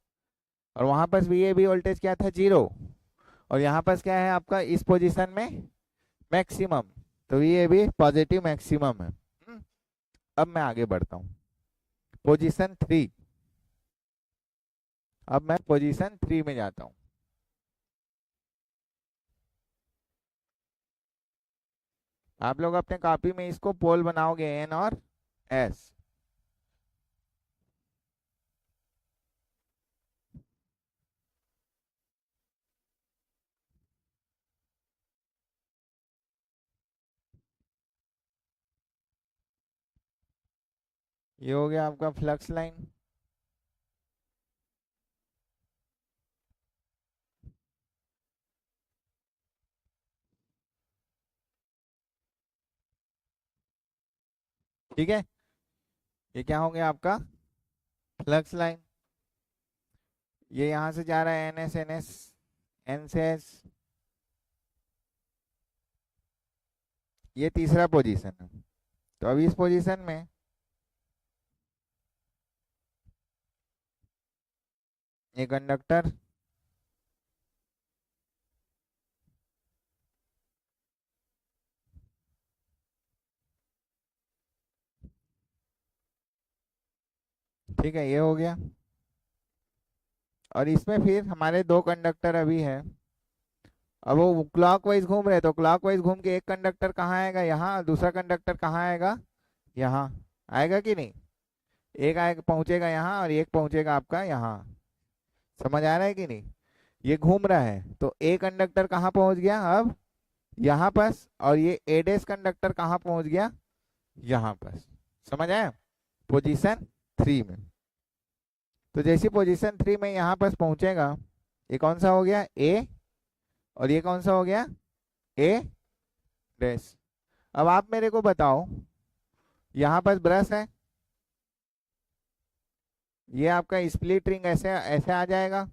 और वहां पर वी ए बी वोल्टेज क्या था, 0, और यहाँ पर क्या है आपका इस पोजीशन में मैक्सिमम, तो V A B positive maximum है। अब मैं आगे बढ़ता हूँ, पोजीशन 3, अब मैं पोजीशन 3 में जाता हूँ। आप लोग अपने कॉपी में इसको पोल बनाओगे, एन और एस। ये हो गया आपका फ्लक्स लाइन, ठीक है, ये क्या हो गया आपका फ्लक्स लाइन। ये यहाँ से जा रहा है N S, N S, N से एस, ये तीसरा पोजीशन है। तो अब इस पोजीशन में ये कंडक्टर, ठीक है, ये हो गया, और इसमें फिर हमारे दो कंडक्टर अभी है, अब वो क्लॉकवाइज घूम रहे हैं, तो क्लॉकवाइज घूम के एक कंडक्टर कहाँ आएगा, यहाँ, दूसरा कंडक्टर कहाँ आएगा, यहाँ आएगा कि नहीं। एक आएगा, पहुंचेगा यहाँ, और एक पहुंचेगा आपका यहाँ। समझ आ रहा है कि नहीं। ये घूम रहा है, तो ए कंडक्टर कहाँ पहुंच गया अब, यहाँ पास, और ये ए डैश कंडक्टर कहाँ पहुंच गया, यहाँ पास। समझ आया, पोजीशन 3 में। तो जैसी पोजीशन 3 में यहाँ पास पहुंचेगा, ये कौन सा हो गया, ए, और ये कौन सा हो गया, ए डैश। अब आप मेरे को बताओ, यहाँ पास ब्रश है, ये आपका स्प्लिट रिंग ऐसे ऐसे आ जाएगा,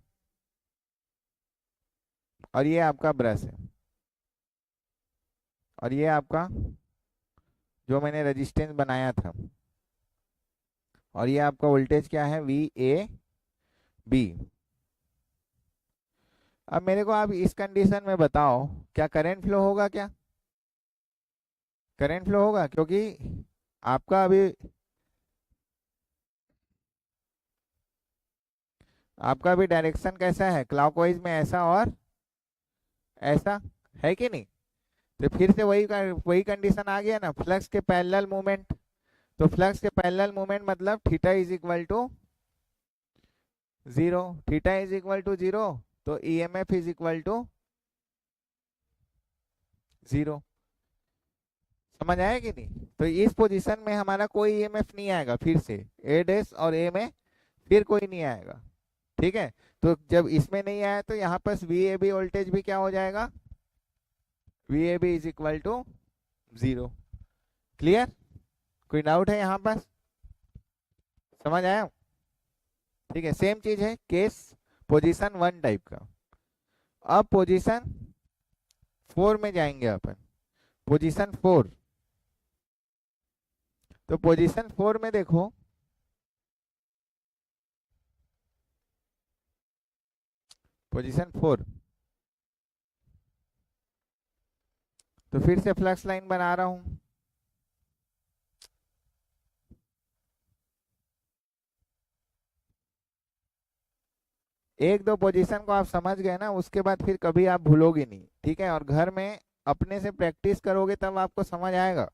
और ये आपका ब्रश है, और ये आपका जो मैंने रेजिस्टेंस बनाया था, और ये आपका वोल्टेज क्या है, वी ए बी। अब मेरे को आप इस कंडीशन में बताओ, क्या करंट फ्लो होगा, क्या करंट फ्लो होगा, क्योंकि आपका अभी डायरेक्शन कैसा है, क्लॉकवाइज में ऐसा और ऐसा, है कि नहीं। तो फिर से वही कंडीशन आ गया ना, फ्लक्स के पैरेलल मूवमेंट। तो फ्लक्स के पैरेलल मूवमेंट मतलब theta is equal to 0, theta is equal to 0, तो ईएमएफ इज इक्वल टू 0। समझ आया कि नहीं। तो इस पोजीशन में हमारा कोई ईएमएफ नहीं आएगा, फिर से ए डैश और ए में फिर कोई नहीं आएगा, ठीक है। तो जब इसमें नहीं आया, तो यहाँ पर वी ए बी वोल्टेज भी क्या हो जाएगा, V A B is equal to 0। Clear, कोई डाउट है यहाँ पर, समझ आया। ठीक है, सेम चीज है केस पोजीशन 1 टाइप का। अब पोजीशन 4 में जाएंगे अपन, पोजीशन 4। तो पोजीशन 4 में देखो, पोजीशन 4, तो फिर से फ्लक्स लाइन बना रहा हूं। एक दो पोजीशन को आप समझ गए ना, उसके बाद फिर कभी आप भूलोगे नहीं, ठीक है। और घर में अपने से प्रैक्टिस करोगे तब आपको समझ आएगा,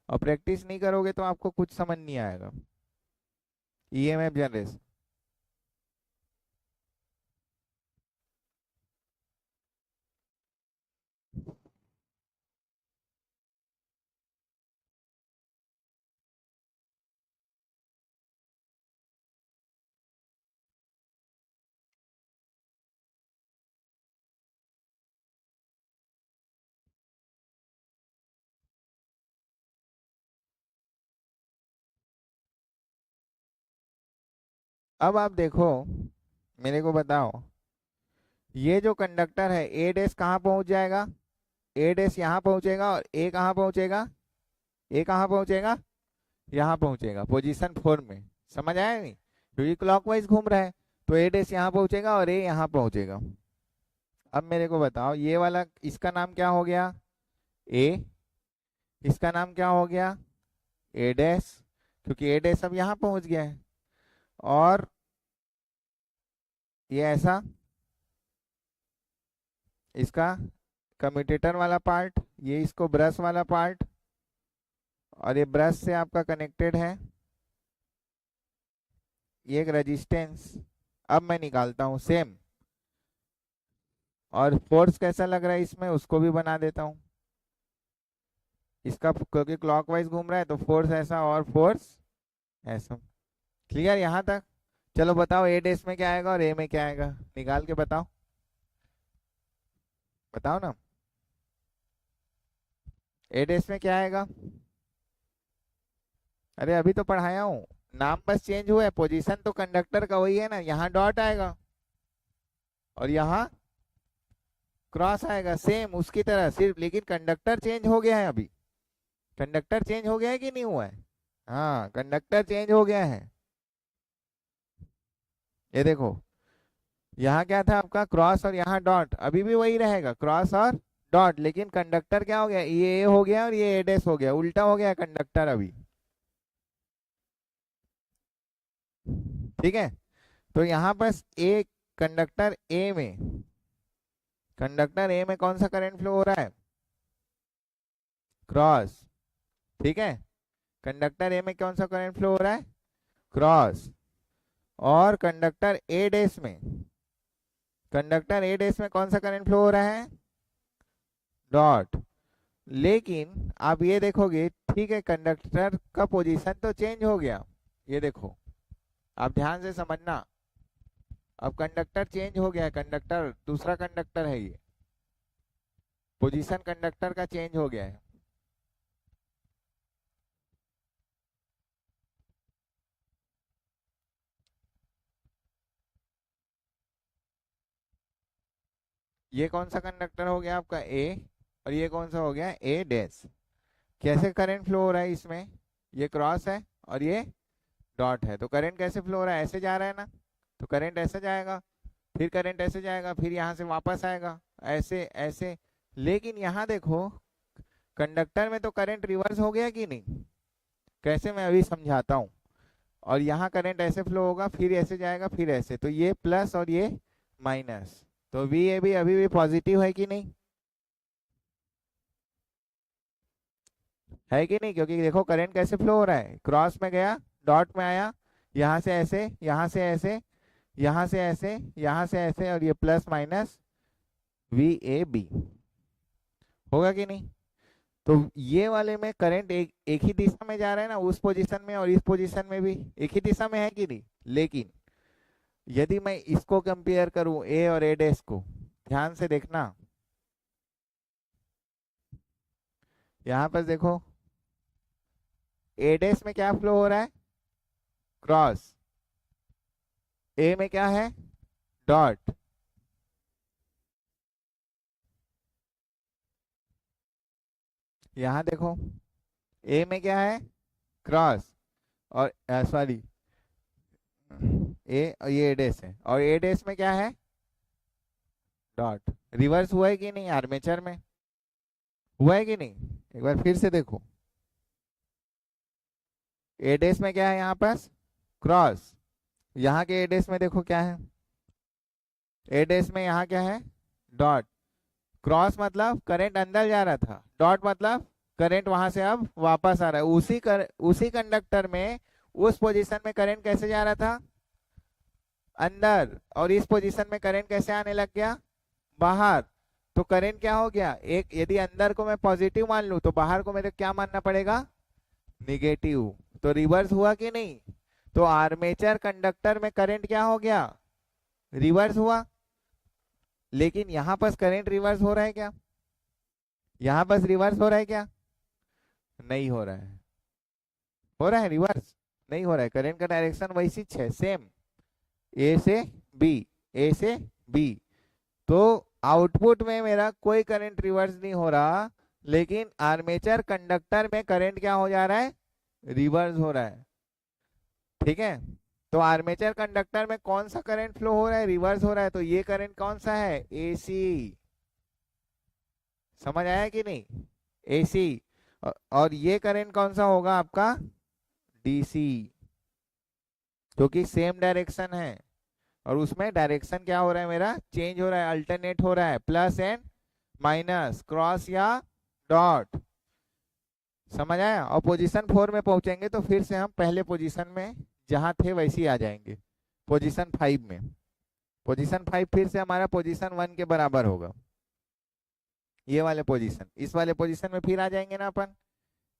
और प्रैक्टिस नहीं करोगे तो आपको कुछ समझ नहीं आएगा। ईएमएफ जनरेशन, अब आप देखो, मेरे को बताओ, ये जो कंडक्टर है ए डैश कहाँ पहुंच जाएगा, ए डैश यहाँ पहुंचेगा, और ए कहाँ पहुंचेगा, ए कहाँ पहुंचेगा, यहाँ पहुंचेगा पोजीशन 4 में। समझ आया नहीं, क्योंकि क्लॉकवाइज घूम रहा है, तो ए डैश यहाँ पहुंचेगा और ए यहाँ पहुंचेगा। अब मेरे को बताओ, ये वाला इसका नाम क्या हो गया, ए, इसका नाम क्या हो गया, ए डैश, क्योंकि ए डैश अब यहाँ पहुंच गया है। और ये ऐसा, इसका कम्यूटेटर वाला पार्ट, ये इसको ब्रश वाला पार्ट, और ये ब्रश से आपका कनेक्टेड है, ये एक रेजिस्टेंस। अब मैं निकालता हूँ सेम, और फोर्स कैसा लग रहा है इसमें, उसको भी बना देता हूँ। इसका क्योंकि क्लॉकवाइज घूम रहा है, तो फोर्स ऐसा और फोर्स ऐसा। क्लियर यहाँ तक। चलो बताओ, ए डैश में क्या आएगा और ए में क्या आएगा, निकाल के बताओ, बताओ ना। ए डैश में क्या आएगा, अरे अभी तो पढ़ाया हूँ, नाम बस चेंज हुआ है, पोजीशन तो कंडक्टर का वही है ना। यहाँ डॉट आएगा और यहाँ क्रॉस आएगा, सेम उसकी तरह, सिर्फ लेकिन कंडक्टर चेंज हो गया है अभी। कंडक्टर चेंज हो गया है कि नहीं हुआ है, हाँ कंडक्टर चेंज हो गया है। ये देखो, यहाँ क्या था आपका क्रॉस, और यहाँ डॉट, अभी भी वही रहेगा क्रॉस और डॉट, लेकिन कंडक्टर क्या हो गया, ये ए हो गया और ये ए डैश हो गया, उल्टा हो गया कंडक्टर अभी। ठीक है, तो यहाँ पर ए कंडक्टर ए में कंडक्टर ए में कौन सा करंट फ्लो हो रहा है? क्रॉस। ठीक है, कंडक्टर ए में कौन सा करंट फ्लो हो रहा है? क्रॉस। और कंडक्टर ए डैश में कौन सा करंट फ्लो हो रहा है? डॉट। लेकिन आप ये देखोगे, ठीक है, कंडक्टर का पोजीशन तो चेंज हो गया, ये देखो, आप ध्यान से समझना, अब कंडक्टर चेंज हो गया है, कंडक्टर दूसरा कंडक्टर है, ये पोजीशन कंडक्टर का चेंज हो गया है। ये कौन सा कंडक्टर हो गया आपका? ए। और ये कौन सा हो गया? ए डैश। कैसे करंट फ्लो हो रहा है इसमें? ये क्रॉस है और ये डॉट है, तो करंट कैसे फ्लो हो रहा है? ऐसे जा रहा है ना, तो करंट ऐसे जाएगा, फिर करंट ऐसे जाएगा, फिर यहाँ से वापस आएगा, ऐसे ऐसे। लेकिन यहाँ देखो, कंडक्टर में तो करंट रिवर्स हो गया कि नहीं? कैसे, मैं अभी समझाता हूँ। और यहाँ करंट ऐसे फ्लो होगा, फिर ऐसे जाएगा, फिर ऐसे, तो ये प्लस और ये माइनस, तो वी ए भी अभी भी पॉजिटिव है कि नहीं? है कि नहीं? क्योंकि देखो करंट कैसे फ्लो हो रहा है, क्रॉस में गया, डॉट में आया, यहाँ से ऐसे, यहाँ से ऐसे, यहाँ से ऐसे, यहाँ से ऐसे, और ये plus minus V A B, होगा कि नहीं? तो ये वाले में करंट एक ही दिशा में जा रहा है ना, उस पोजीशन में और इस पोजीशन में भी एक ही दिशा में है कि नहीं? लेकिन यदि मैं इसको कंपेयर करूं, ए और ए डैश को, ध्यान से देखना, यहाँ पर देखो, ए डैश में क्या फ्लो हो रहा है? क्रॉस। ए में क्या है? डॉट। यहाँ देखो, ए में क्या है? क्रॉस। और सॉरी, ए और ये ए डैश है, और ए डैश में क्या है? डॉट। रिवर्स हुआ है कि नहीं आर्मेचर में? हुआ है कि नहीं? एक बार फिर से देखो, ए डैश में क्या है यहाँ पास? क्रॉस। यहाँ के ए डैश में देखो क्या है? ए डैश में यहाँ क्या है? डॉट। क्रॉस मतलब करंट अंदर जा रहा था, डॉट मतलब करंट वहां से अब वापस आ रहा है। उसी कंडक्टर में उस पोजीशन में करंट कैसे जा रहा था? अंदर। और इस पोजीशन में करंट कैसे आने लग गया? बाहर। तो करंट क्या हो गया? एक, यदि अंदर को मैं पॉजिटिव मान लूं, तो बाहर को मेरे क्या मानना पड़ेगा? निगेटिव। तो रिवर्स हुआ कि नहीं? तो आर्मेचर कंडक्टर में करंट क्या हो गया? रिवर्स हुआ। लेकिन यहाँ पर करंट रिवर्स हो रहा है क्या? यहाँ बस रिवर्स हो रहा है क्या? नहीं हो रहा है। हो रहा है रिवर्स? नहीं हो रहा है, करंट का डायरेक्शन वैसी है, सेम, ए से बी, ए से बी। तो आउटपुट में मेरा कोई करंट रिवर्स नहीं हो रहा, लेकिन आर्मेचर कंडक्टर में करंट क्या हो जा रहा है? रिवर्स हो रहा है। ठीक है, तो आर्मेचर कंडक्टर में कौन सा करंट फ्लो हो रहा है? रिवर्स हो रहा है। तो ये करंट कौन सा है? एसी। समझ आया कि नहीं? एसी। और ये करंट कौन सा होगा आपका? डीसी, क्योंकि सेम डायरेक्शन है, और उसमें डायरेक्शन क्या हो रहा है? मेरा चेंज हो रहा है, अल्टरनेट हो रहा है, प्लस एंड माइनस, क्रॉस या डॉट। समझ आया? और पोजीशन 4 में पहुंचेंगे तो फिर से हम पहले पोजीशन में जहां थे वैसे ही आ जाएंगे, पोजीशन 5 में। पोजीशन 5 फिर से हमारा पोजीशन 1 के बराबर होगा, ये वाले पोजीशन, इस वाले पोजीशन में फिर आ जाएंगे ना अपन।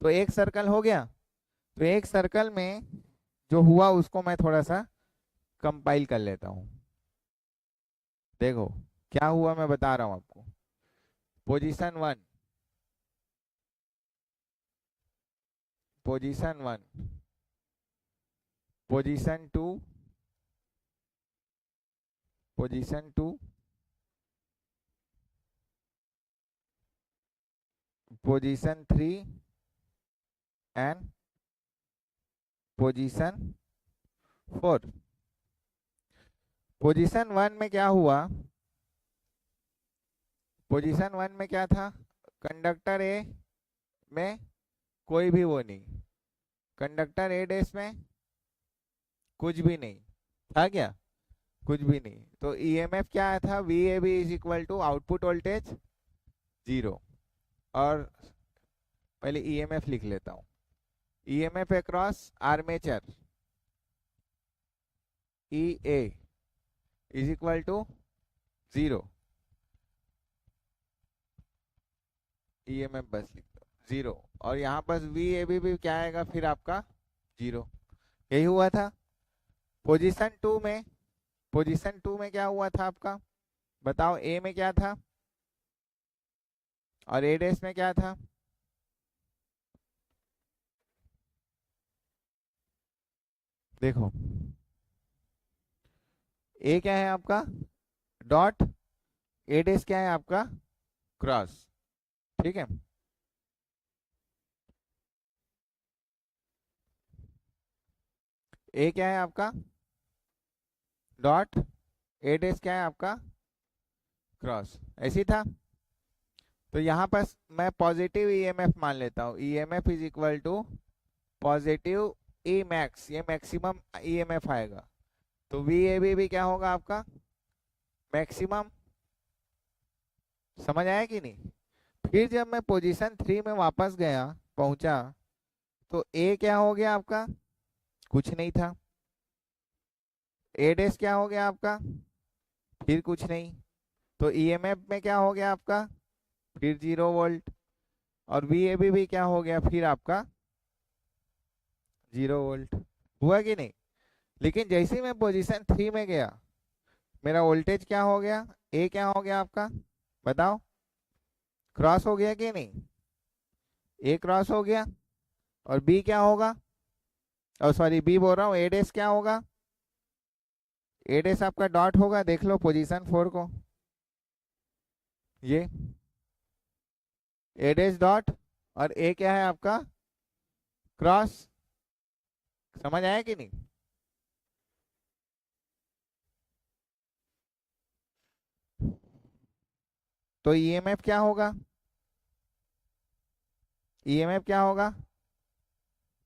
तो एक सर्कल हो गया। तो एक सर्कल में जो हुआ उसको मैं थोड़ा सा कंपाइल कर लेता हूँ। देखो क्या हुआ, मैं बता रहा हूँ आपको। Position 1, position 1, position 2, position 2, position 3 and position 4। Position 1 में क्या हुआ? पोजीशन 1 में क्या था? कंडक्टर ए में कोई भी वो नहीं, कंडक्टर ए डैश में कुछ भी नहीं था क्या? कुछ भी नहीं। तो ईएमएफ क्या आया था, V A B is equal to output voltage zero. और पहले ईएमएफ लिख लेता हूँ। EMF across armature E A is equal to zero. EMF बस लिख दो जीरो। और यहाँ पर वी ए बी भी क्या आएगा फिर आपका, जीरो। यही हुआ था पोजीशन टू में। पोजीशन टू में क्या हुआ था आपका, बताओ। ए में क्या था और ए डैश में क्या था। देखो, ए क्या है आपका डॉट, ए डैश क्या है आपका क्रॉस। ठीक है, ए क्या है आपका डॉट, ए डैश क्या है आपका क्रॉस, ऐसी था। तो यहाँ पर मैं पॉजिटिव ईएमएफ मान लेता हूँ। EMF is equal to positive E max, ये मैक्सिमम ईएमएफ आएगा। तो वी ए बी भी क्या होगा आपका मैक्सिमम। समझ आया कि नहीं। फिर जब मैं पोजीशन थ्री में वापस गया पहुंचा, तो ए क्या हो गया आपका, कुछ नहीं था। ए डैश क्या हो गया आपका, फिर कुछ नहीं। तो ईएमएफ में क्या हो गया आपका, फिर 0 वोल्ट। और वी ए बी भी क्या हो गया फिर आपका 0 वोल्ट। हुआ कि नहीं। लेकिन जैसे ही मैं पोजीशन थ्री में गया, मेरा वोल्टेज क्या हो गया, ए क्या हो गया आपका बताओ, क्रॉस हो गया कि नहीं। ए क्रॉस हो गया। और बी क्या होगा, और सॉरी बी बोल रहा हूँ, ए डैश क्या होगा, ए डैश आपका डॉट होगा। देख लो पोजीशन फोर को, ये ए डैश डॉट और ए क्या है आपका क्रॉस। समझ आया कि नहीं। तो ईएमएफ क्या होगा, ईएमएफ क्या होगा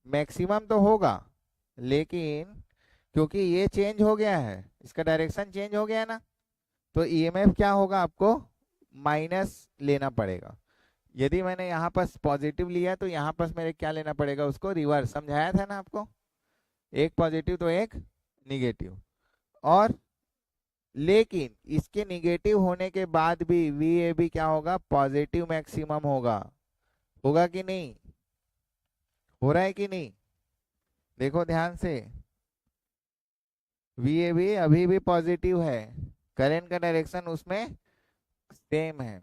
मैक्सिमम तो होगा, लेकिन क्योंकि ये चेंज हो गया है, इसका डायरेक्शन चेंज हो गया है ना, तो ईएमएफ क्या होगा आपको माइनस लेना पड़ेगा। यदि मैंने यहाँ पर पॉजिटिव लिया तो यहाँ पर मेरे क्या लेना पड़ेगा, उसको रिवर्स। समझाया था ना आपको, एक पॉजिटिव तो एक निगेटिव। और लेकिन इसके निगेटिव होने के बाद भी वी ए बी क्या होगा पॉजिटिव मैक्सिमम होगा। होगा कि नहीं, हो रहा है कि नहीं। देखो ध्यान से, वी ए बी अभी भी पॉजिटिव है, करंट का डायरेक्शन उसमें सेम है।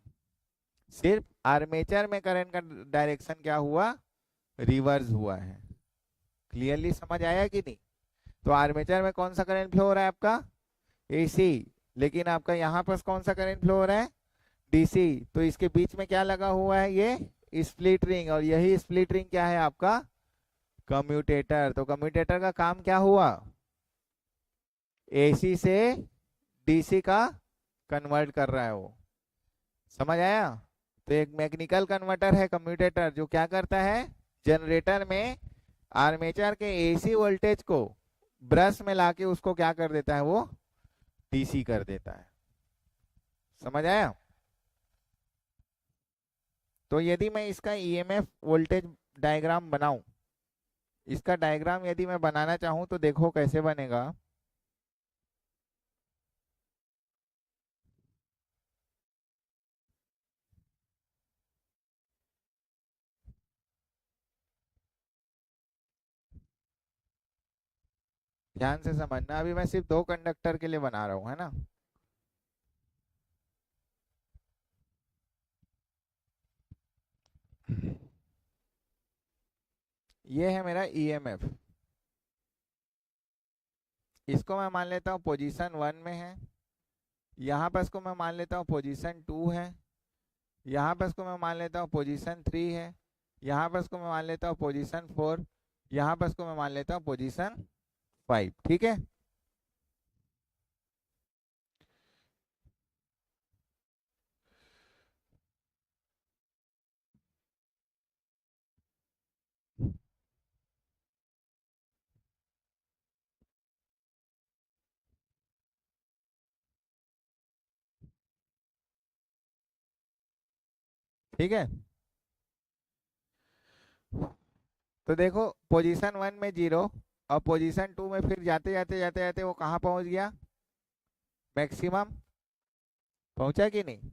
सिर्फ आर्मेचर में करंट का डायरेक्शन क्या हुआ, रिवर्स हुआ है। क्लियरली समझ आया कि नहीं। तो आर्मेचर में कौन सा करंट फ्लो हो रहा है आपका एसी, लेकिन आपका यहाँ पर कौन सा करंट फ्लो हो रहा है डीसी। तो इसके बीच में क्या लगा हुआ है, ये स्प्लिट रिंग। और यही स्प्लिट रिंग क्या है आपका कम्यूटेटर। तो कम्यूटेटर का काम क्या हुआ, एसी से डीसी का कन्वर्ट कर रहा है वो। समझ आया। तो एक मैकेनिकल कन्वर्टर है कम्यूटेटर, जो क्या करता है जनरेटर में आर्मेचर के एसी वोल्टेज को ब्रश में लाके उसको क्या कर देता है, वो डीसी कर देता है। समझ आया। तो यदि मैं इसका ईएमएफ वोल्टेज डायग्राम बनाऊं, इसका डायग्राम यदि मैं बनाना चाहूं तो देखो कैसे बनेगा। ध्यान से समझना, अभी मैं सिर्फ दो कंडक्टर के लिए बना रहा हूं, है ना। ये है मेरा ईएमएफ, इसको मैं मान लेता हूँ पोजीशन वन में है। यहाँ पर इसको मैं मान लेता हूँ पोजीशन टू है। यहाँ पर इसको मैं मान लेता हूँ पोजीशन थ्री है। यहाँ पर इसको मैं मान लेता हूँ पोजीशन फोर। यहाँ पर इसको मैं मान लेता हूँ पोजीशन फाइव। ठीक है। ठीक है। तो देखो पोजीशन 1 में 0 और पोजीशन 2 में फिर जाते जाते जाते जाते वो कहाँ पहुंच गया, मैक्सिमम पहुंचा कि नहीं,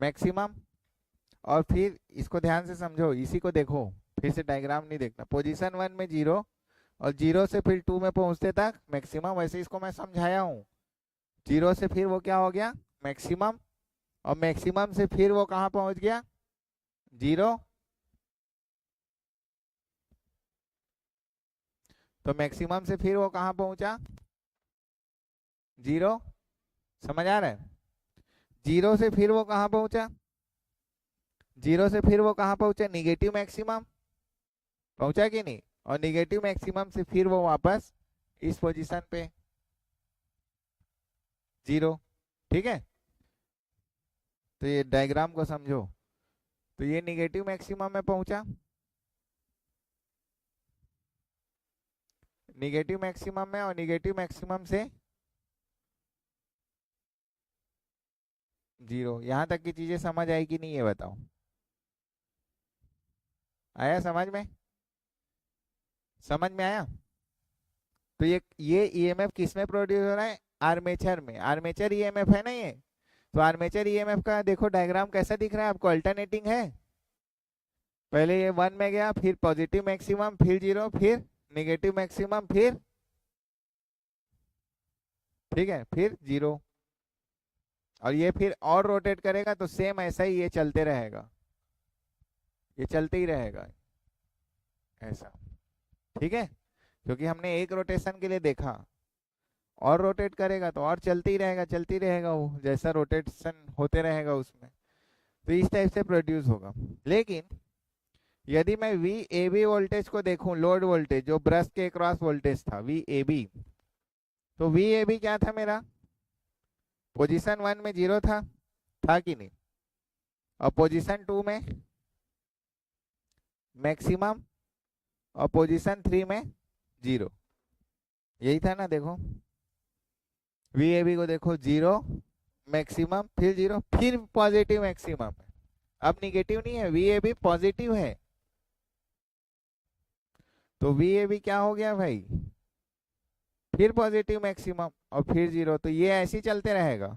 मैक्सिमम। और फिर इसको ध्यान से समझो, इसी को देखो, फिर से डायग्राम नहीं देखना। पोजीशन 1 में 0 और 0 से फिर 2 में पहुंचते तक मैक्सिमम, वैसे इसको मैं समझाया हूँ। 0 से फिर वो क्या हो गया, मैक्सिमम, और मैक्सिमम से फिर वो कहाँ पहुंच गया, 0। तो मैक्सिमम से फिर वो कहाँ पहुंचा, 0। समझ आ रहा है। 0 से फिर वो कहाँ पहुंचा, 0 से फिर वो कहाँ पहुंचा, निगेटिव मैक्सिमम पहुंचा कि नहीं, और निगेटिव मैक्सिमम से फिर वो वापस इस पोजीशन पे 0। ठीक है। तो ये डायग्राम को समझो। तो ये निगेटिव मैक्सिमम में पहुंचा, निगेटिव मैक्सिमम में, और निगेटिव मैक्सिमम से 0। यहां तक की चीजें समझ आई कि नहीं, ये बताओ। आया समझ में, समझ में आया। तो ये ईएमएफ किस में प्रोड्यूस हो रहा है, आर्मेचर में। आर्मेचर ईएमएफ है ना ये। तो आर्मेचर ईएमएफ का देखो डायग्राम कैसा दिख रहा है आपको, अल्टरनेटिंग है। पहले ये 1 में गया, फिर पॉजिटिव मैक्सिमम, फिर 0, फिर निगेटिव मैक्सिमम, फिर ठीक है, फिर 0। और ये फिर और रोटेट करेगा तो सेम ऐसा ही ये चलते रहेगा, ये चलते ही रहेगा ऐसा। ठीक है, क्योंकि हमने एक रोटेशन के लिए देखा, और रोटेट करेगा तो और चलते ही रहेगा, चलती रहेगा, वो जैसा रोटेशन होते रहेगा उसमें। तो इस टाइप से प्रोड्यूस होगा। लेकिन यदि मैं वी ए बी वोल्टेज को देखूं, लोड वोल्टेज जो ब्रश के क्रॉस वोल्टेज था वी ए बी, तो वी ए बी क्या था मेरा, पोजीशन 1 में 0 था कि नहीं, और पोजीशन 2 में मैक्सिमम, और पोजीशन 3 में 0। यही था ना। देखो वी ए बी को देखो, 0 मैक्सिमम, फिर 0, फिर पॉजिटिव मैक्सिमम है। अब निगेटिव नहीं है, वी ए बी पॉजिटिव है। तो वी ए बी क्या हो गया भाई, फिर पॉजिटिव मैक्सिमम, और फिर 0। तो ये ऐसे ही चलते रहेगा।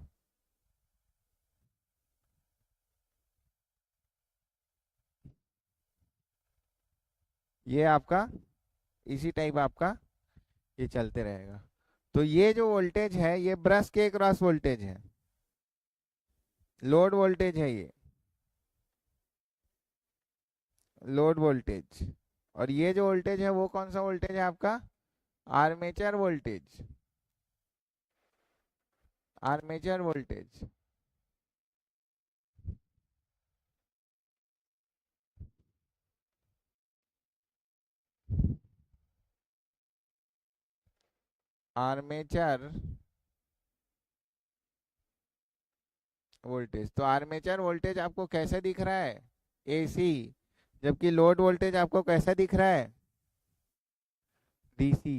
ये आपका इसी टाइप आपका ये चलते रहेगा। तो ये जो वोल्टेज है ये ब्रश के क्रॉस वोल्टेज है, लोड वोल्टेज है ये, लोड वोल्टेज। और ये जो वोल्टेज है वो कौन सा वोल्टेज है आपका, armature voltage, armature voltage. Armature voltage. तो आर्मेचर वोल्टेज आपको कैसे दिख रहा है, एसी, जबकि लोड वोल्टेज आपको कैसा दिख रहा है, डीसी।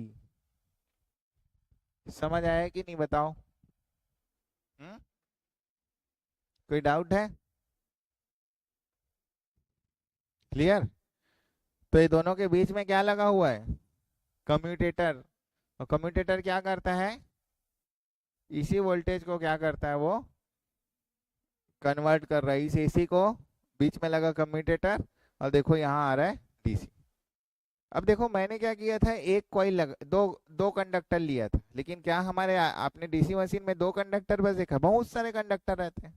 समझ आया कि नहीं बताओ। हम्म, कोई डाउट है, क्लियर। तो ये दोनों के बीच में क्या लगा हुआ है, कम्यूटेटर। और कम्यूटेटर क्या करता है, इसी वोल्टेज को क्या करता है, वो कन्वर्ट कर रहा है इस एसी को, बीच में लगा कम्यूटेटर, और देखो यहाँ आ रहा है डीसी। अब देखो मैंने क्या किया था, एक कॉइल लगा, दो दो कंडक्टर लिया था, लेकिन क्या हमारे आपने डीसी मशीन में दो कंडक्टर बस देखा, बहुत सारे कंडक्टर रहते हैं,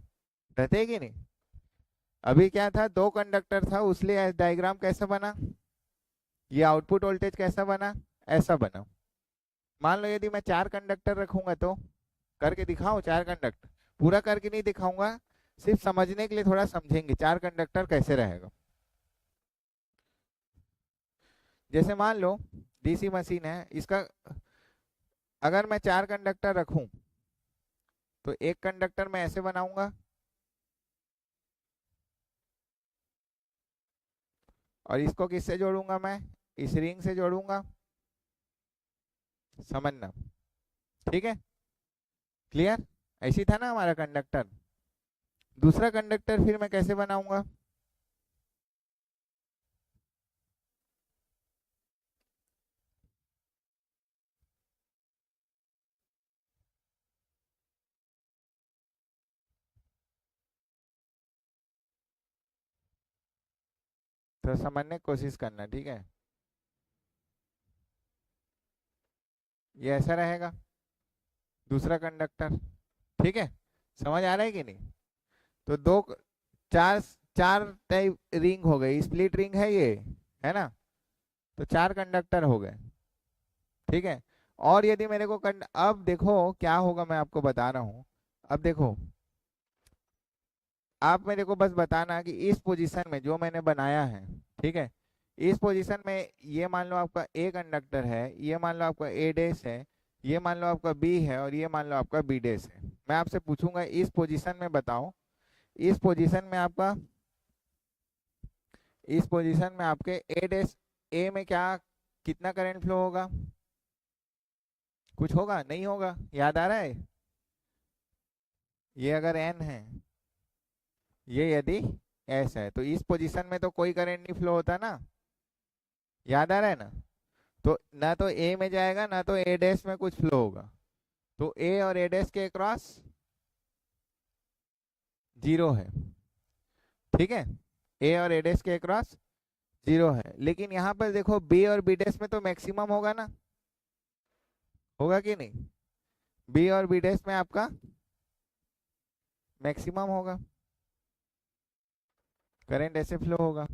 रहते हैं कि नहीं। अभी क्या था, दो कंडक्टर था, उसलिए डायग्राम कैसा बना, ये आउटपुट वोल्टेज कैसा बना, ऐसा बना। मान लो यदि मैं 4 कंडक्टर रखूंगा, तो करके दिखाऊं 4 कंडक्टर, पूरा करके नहीं दिखाऊंगा, सिर्फ समझने के लिए थोड़ा समझेंगे 4 कंडक्टर कैसे रहेगा। जैसे मान लो डीसी मशीन है, इसका अगर मैं 4 कंडक्टर रखूं, तो एक कंडक्टर मैं ऐसे बनाऊंगा, और इसको किससे जोड़ूंगा, मैं इस रिंग से जोड़ूंगा, समझना। ठीक है, क्लियर। ऐसी था ना हमारा कंडक्टर। दूसरा कंडक्टर फिर मैं कैसे बनाऊंगा, तो समझने की कोशिश करना, ठीक है। ये ऐसा रहेगा दूसरा कंडक्टर, ठीक है। समझ आ रहा है कि नहीं? तो चार चार टाइप रिंग हो गई, स्प्लिट रिंग है ये, है ना। तो चार कंडक्टर हो गए, ठीक है। और यदि मेरे को अब देखो क्या होगा, मैं आपको बता रहा हूँ। अब देखो, आप मेरे को बस बताना कि इस पोजीशन में जो मैंने बनाया है, ठीक है, इस पोजीशन में ये मान लो आपका ए कंडक्टर है, ये मान लो आपका ए डैश है, ये मान लो आपका बी है, और ये मान लो आपका बी डैश है। मैं आपसे पूछूंगा इस पोजीशन में बताओ, इस पोजीशन में आपका, इस पोजीशन में आपके ए डैश, ए में क्या, कितना करंट फ्लो होगा? कुछ होगा? नहीं होगा? याद आ रहा है? ये अगर एन है, ये यदि एस है, तो इस पोजीशन में तो कोई करंट नहीं फ्लो होता ना। याद आ रहा है ना? तो ना तो ए में जाएगा, ना तो ए डैश में कुछ फ्लो होगा। तो ए और ए डैश के क्रॉस जीरो है, ठीक है। ए और ए डैश के क्रॉस जीरो है, लेकिन यहाँ पर देखो बी और बी डैश में तो मैक्सिमम होगा ना, होगा कि नहीं? बी और बी डैश में आपका मैक्सिमम होगा, करंट ऐसे फ्लो होगा।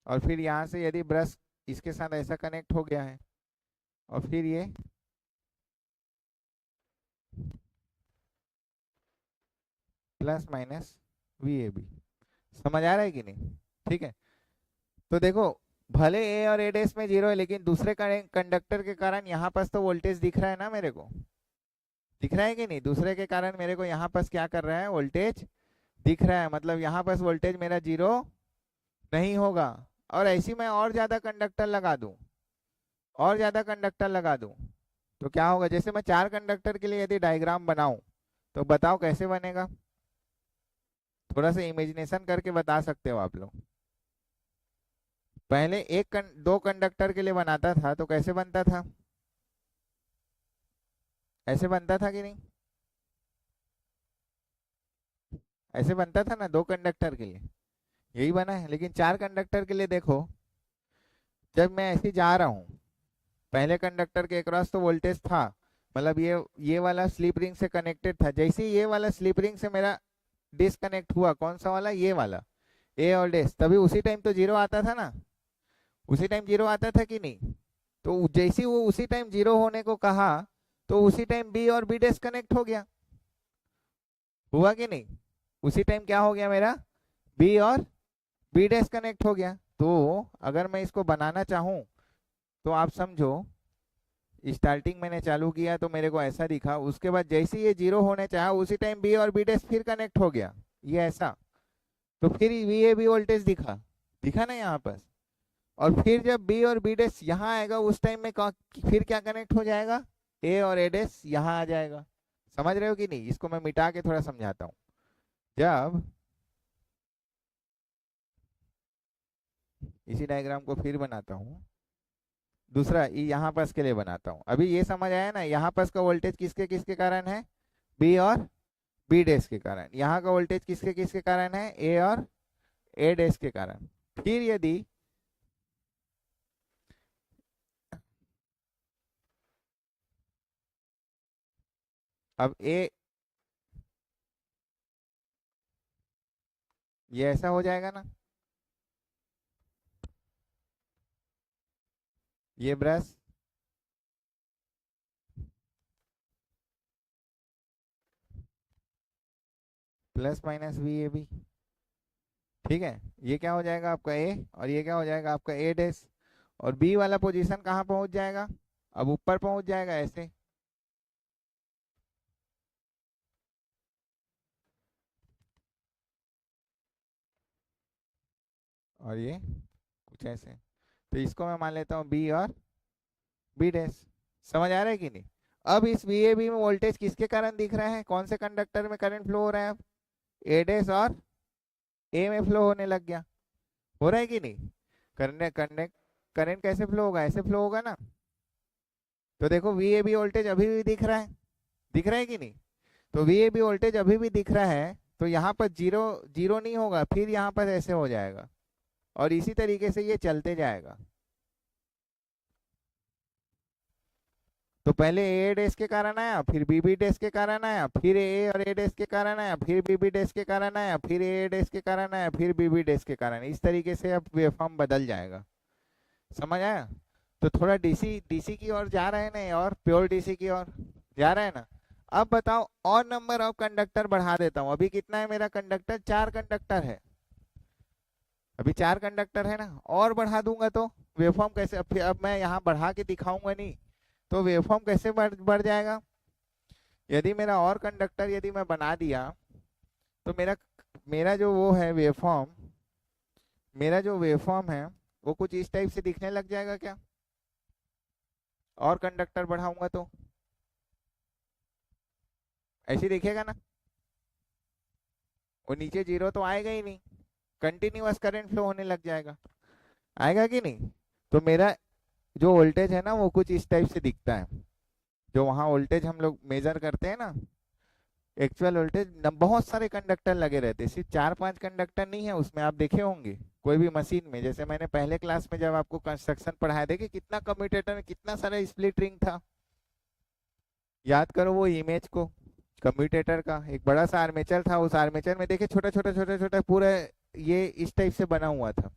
और फिर यहाँ से यदि ब्रश इसके साथ ऐसा कनेक्ट हो गया है, और फिर ये plus minus V A B, समझ आ रहा है कि नहीं? ठीक है। तो देखो, भले ए और ए डैश में जीरो है, लेकिन दूसरे कंडक्टर के कारण यहाँ पास तो वोल्टेज दिख रहा है ना मेरे को, दिख रहा है कि नहीं? दूसरे के कारण मेरे को यहाँ पास क्या कर रहा है, वोल्टेज दिख रहा है, मतलब यहाँ पास वोल्टेज मेरा जीरो नहीं होगा। और ऐसी मैं और ज्यादा कंडक्टर लगा दूं, और ज्यादा कंडक्टर लगा दूं, तो क्या होगा? जैसे मैं चार कंडक्टर के लिए यदि डायग्राम बनाऊं, तो बताओ कैसे बनेगा? थोड़ा सा इमेजिनेशन करके बता सकते हो आप लोग। पहले दो कंडक्टर के लिए बनाता था तो कैसे बनता था? ऐसे बनता था कि नहीं? ऐसे बनता था ना, दो कंडक्टर के लिए यही बना है। लेकिन चार कंडक्टर के लिए देखो, जब मैं ऐसे जा रहा हूँ, पहले कंडक्टर के अक्रॉस तो वोल्टेज था, मतलब ये वाला स्लिप रिंग से कनेक्टेड था। जैसे ही ये वाला स्लिप रिंग से मेरा डिसकनेक्ट हुआ, कौन सा वाला, ये वाला, ए और डैश, तभी उसी टाइम तो जीरो आता था ना, उसी टाइम जीरो आता था कि नहीं? तो जैसे वो उसी टाइम जीरो होने को कहा, तो उसी टाइम बी और बी डैश कनेक्ट हो गया, हुआ कि नहीं? उसी टाइम क्या हो गया मेरा, बी और बी डैश कनेक्ट हो गया। तो अगर मैं इसको बनाना चाहूं, तो आप समझो, स्टार्टिंग मैंने चालू किया तो मेरे को ऐसा दिखा, उसके बाद जैसे ये जीरो होने चाहा उसी टाइम बी और बी डैश फिर कनेक्ट हो गया, ये ऐसा। तो फिर वी ए बी वोल्टेज दिखा, दिखा ना यहाँ पर। और फिर जब बी और बी डैश यहाँ आएगा, उस टाइम में फिर क्या कनेक्ट हो जाएगा, ए और ए डैश यहाँ आ जाएगा। समझ रहे हो कि नहीं? इसको मैं मिटा के थोड़ा समझाता हूँ। जब इसी डायग्राम को फिर बनाता हूँ, दूसरा यहाँ पास के लिए बनाता हूँ। अभी ये समझ आया ना, यहाँ पास का वोल्टेज किसके किसके कारण है, बी और बी डैश के कारण। यहाँ का वोल्टेज किसके किसके कारण है, ए और ए डैश के कारण। फिर यदि अब ए, ये ऐसा हो जाएगा ना, ये brush plus minus V A B, ठीक है। ये क्या हो जाएगा आपका ए, और ये क्या हो जाएगा आपका ए डैश। और बी वाला पोजीशन कहाँ पहुंच जाएगा, अब ऊपर पहुंच जाएगा ऐसे। और ये कुछ ऐसे। तो इसको मैं मान लेता हूँ बी और बी डैश। समझ आ रहा है कि नहीं? अब इस वी ए बी में वोल्टेज किसके कारण दिख रहा है, कौन से कंडक्टर में करंट फ्लो हो रहा है? अब ए डैश और ए में फ्लो होने लग गया, हो रहा है कि नहीं? करंट करंट करंट कैसे फ्लो होगा, ऐसे फ्लो होगा ना। तो देखो वी ए बी वोल्टेज अभी भी दिख रहा है, दिख रहा है कि नहीं? तो वी ए बी वोल्टेज अभी भी दिख रहा है, तो यहाँ पर जीरो जीरो नहीं होगा, फिर यहाँ पर ऐसे हो जाएगा, और इसी तरीके से ये चलते जाएगा। तो पहले ए डैश के कारण आया, फिर बीबी डैश के कारण आया, फिर ए और ए डैश के कारण आया, फिर बीबी डैश के कारण आया, फिर ए डैश के कारण आया, फिर बीबी डैश के कारण। इस तरीके से अब वेवफॉर्म बदल जाएगा। समझ आया? तो थोड़ा डीसी डीसी की ओर जा रहे हैं ना, और प्योर डीसी की ओर जा रहे हैं ना। अब बताओ, और नंबर ऑफ कंडक्टर बढ़ा देता हूँ। अभी कितना है मेरा कंडक्टर? 4 कंडक्टर है। अभी 4 कंडक्टर है ना, और बढ़ा दूंगा तो वेवफॉर्म कैसे? अब मैं यहाँ बढ़ा के दिखाऊंगा नहीं, तो वेवफॉर्म कैसे बढ़ जाएगा? यदि मेरा और कंडक्टर यदि मैं बना दिया, तो मेरा मेरा जो वो है वेवफॉर्म, मेरा जो वेवफॉर्म है वो कुछ इस टाइप से दिखने लग जाएगा क्या? और कंडक्टर बढ़ाऊंगा तो ऐसे दिखेगा ना। वो नीचे 0 तो आएगा ही नहीं, कंटिन्यूअस करंट फ्लो होने लग जाएगा। आएगा कि नहीं? तो मेरा जो वोल्टेज है ना वो कुछ इस टाइप से दिखता है। जो वहाँ वोल्टेज हम लोग मेजर करते हैं ना, एक्चुअल वोल्टेज, बहुत सारे कंडक्टर लगे रहते हैं, सिर्फ 4-5 कंडक्टर नहीं है उसमें। आप देखे होंगे कोई भी मशीन में, जैसे मैंने पहले क्लास में जब आपको कंस्ट्रक्शन पढ़ाया थे कि कितना कम्यूटेटर में कितना सारा स्प्लिट रिंग था। याद करो वो इमेज को। कम्यूटेटर का एक बड़ा सा आर्मेचर था, उस आर्मेचर में देखे छोटा छोटा छोटा छोटा पूरा ये इस टाइप से बना हुआ था।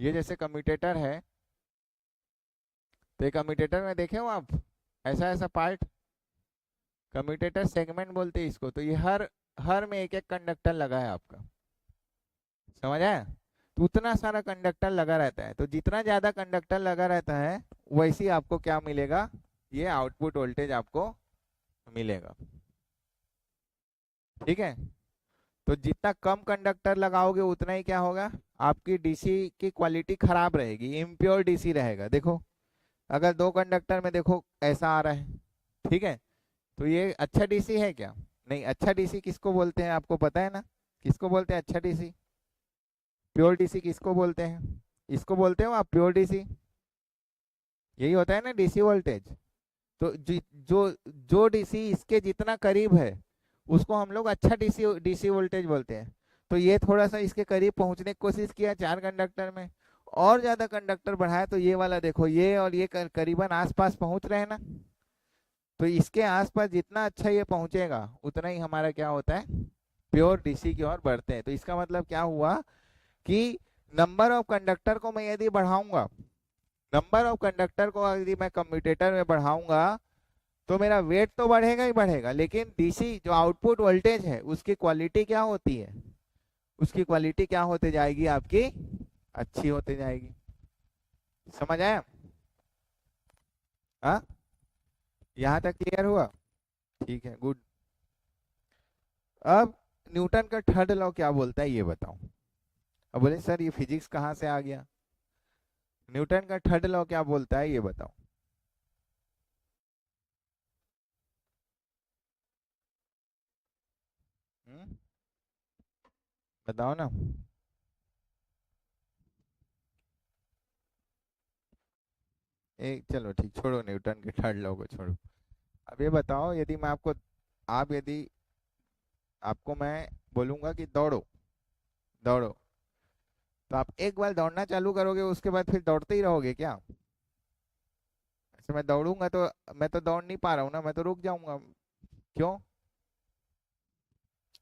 ये जैसे कम्यूटेटर है, तो ये कम्यूटेटर में देखे हो आप, ऐसा ऐसा पार्ट कम्यूटेटर सेगमेंट बोलते हैं इसको। तो ये हर में एक एक कंडक्टर लगा है आपका। समझ आया? तो उतना सारा कंडक्टर लगा रहता है, तो जितना ज्यादा कंडक्टर लगा रहता है वैसे ही आपको क्या मिलेगा? ये आउटपुट वोल्टेज आपको मिलेगा। ठीक है? तो जितना कम कंडक्टर लगाओगे उतना ही क्या होगा? आपकी डीसी की क्वालिटी खराब रहेगी, इम्प्योर डीसी रहेगा। देखो, अगर 2 कंडक्टर में देखो ऐसा आ रहा है, ठीक है, तो ये अच्छा डीसी है क्या? नहीं। अच्छा डीसी किसको बोलते हैं आपको पता है ना? किसको बोलते हैं अच्छा डीसी? प्योर डीसी किसको बोलते हैं? इसको बोलते हो आप प्योर डीसी। यही होता है ना डीसी वोल्टेज। तो जो जो डीसी इसके जितना करीब है उसको हम लोग अच्छा डीसी डीसी वोल्टेज बोलते हैं। तो ये थोड़ा सा इसके करीब पहुंचने की कोशिश किया 4 कंडक्टर में, और ज्यादा कंडक्टर बढ़ाया, तो ये वाला देखो, ये और ये करीबन आसपास पहुंच रहे हैं ना। तो इसके आसपास जितना अच्छा ये पहुंचेगा उतना ही हमारा क्या होता है? प्योर डीसी की ओर बढ़ते हैं। तो इसका मतलब क्या हुआ कि नंबर ऑफ कंडक्टर को मैं यदि बढ़ाऊंगा, नंबर ऑफ कंडक्टर को यदि मैं कम्यूटेटर में बढ़ाऊंगा, तो मेरा वेट तो बढ़ेगा ही बढ़ेगा, लेकिन डीसी जो आउटपुट वोल्टेज है उसकी क्वालिटी क्या होती है? उसकी क्वालिटी क्या होते जाएगी आपकी? अच्छी होते जाएगी। समझ आया? हाँ, यहाँ तक क्लियर हुआ? ठीक है, गुड। अब न्यूटन का थर्ड लॉ क्या बोलता है ये बताओ। अब बोले सर ये फिजिक्स कहाँ से आ गया? न्यूटन का थर्ड लॉ क्या बोलता है ये बताओ। बताओ ना। एक चलो ठीक, छोड़ो न्यूटन के थर्ड लॉ को छोड़ो। अब ये बताओ, यदि मैं आपको, आप यदि आपको मैं बोलूंगा कि दौड़ो दौड़ो, तो आप एक बार दौड़ना चालू करोगे, उसके बाद फिर दौड़ते ही रहोगे क्या? ऐसे मैं दौड़ूंगा तो मैं तो दौड़ नहीं पा रहा हूँ ना, मैं तो रुक जाऊंगा। क्यों?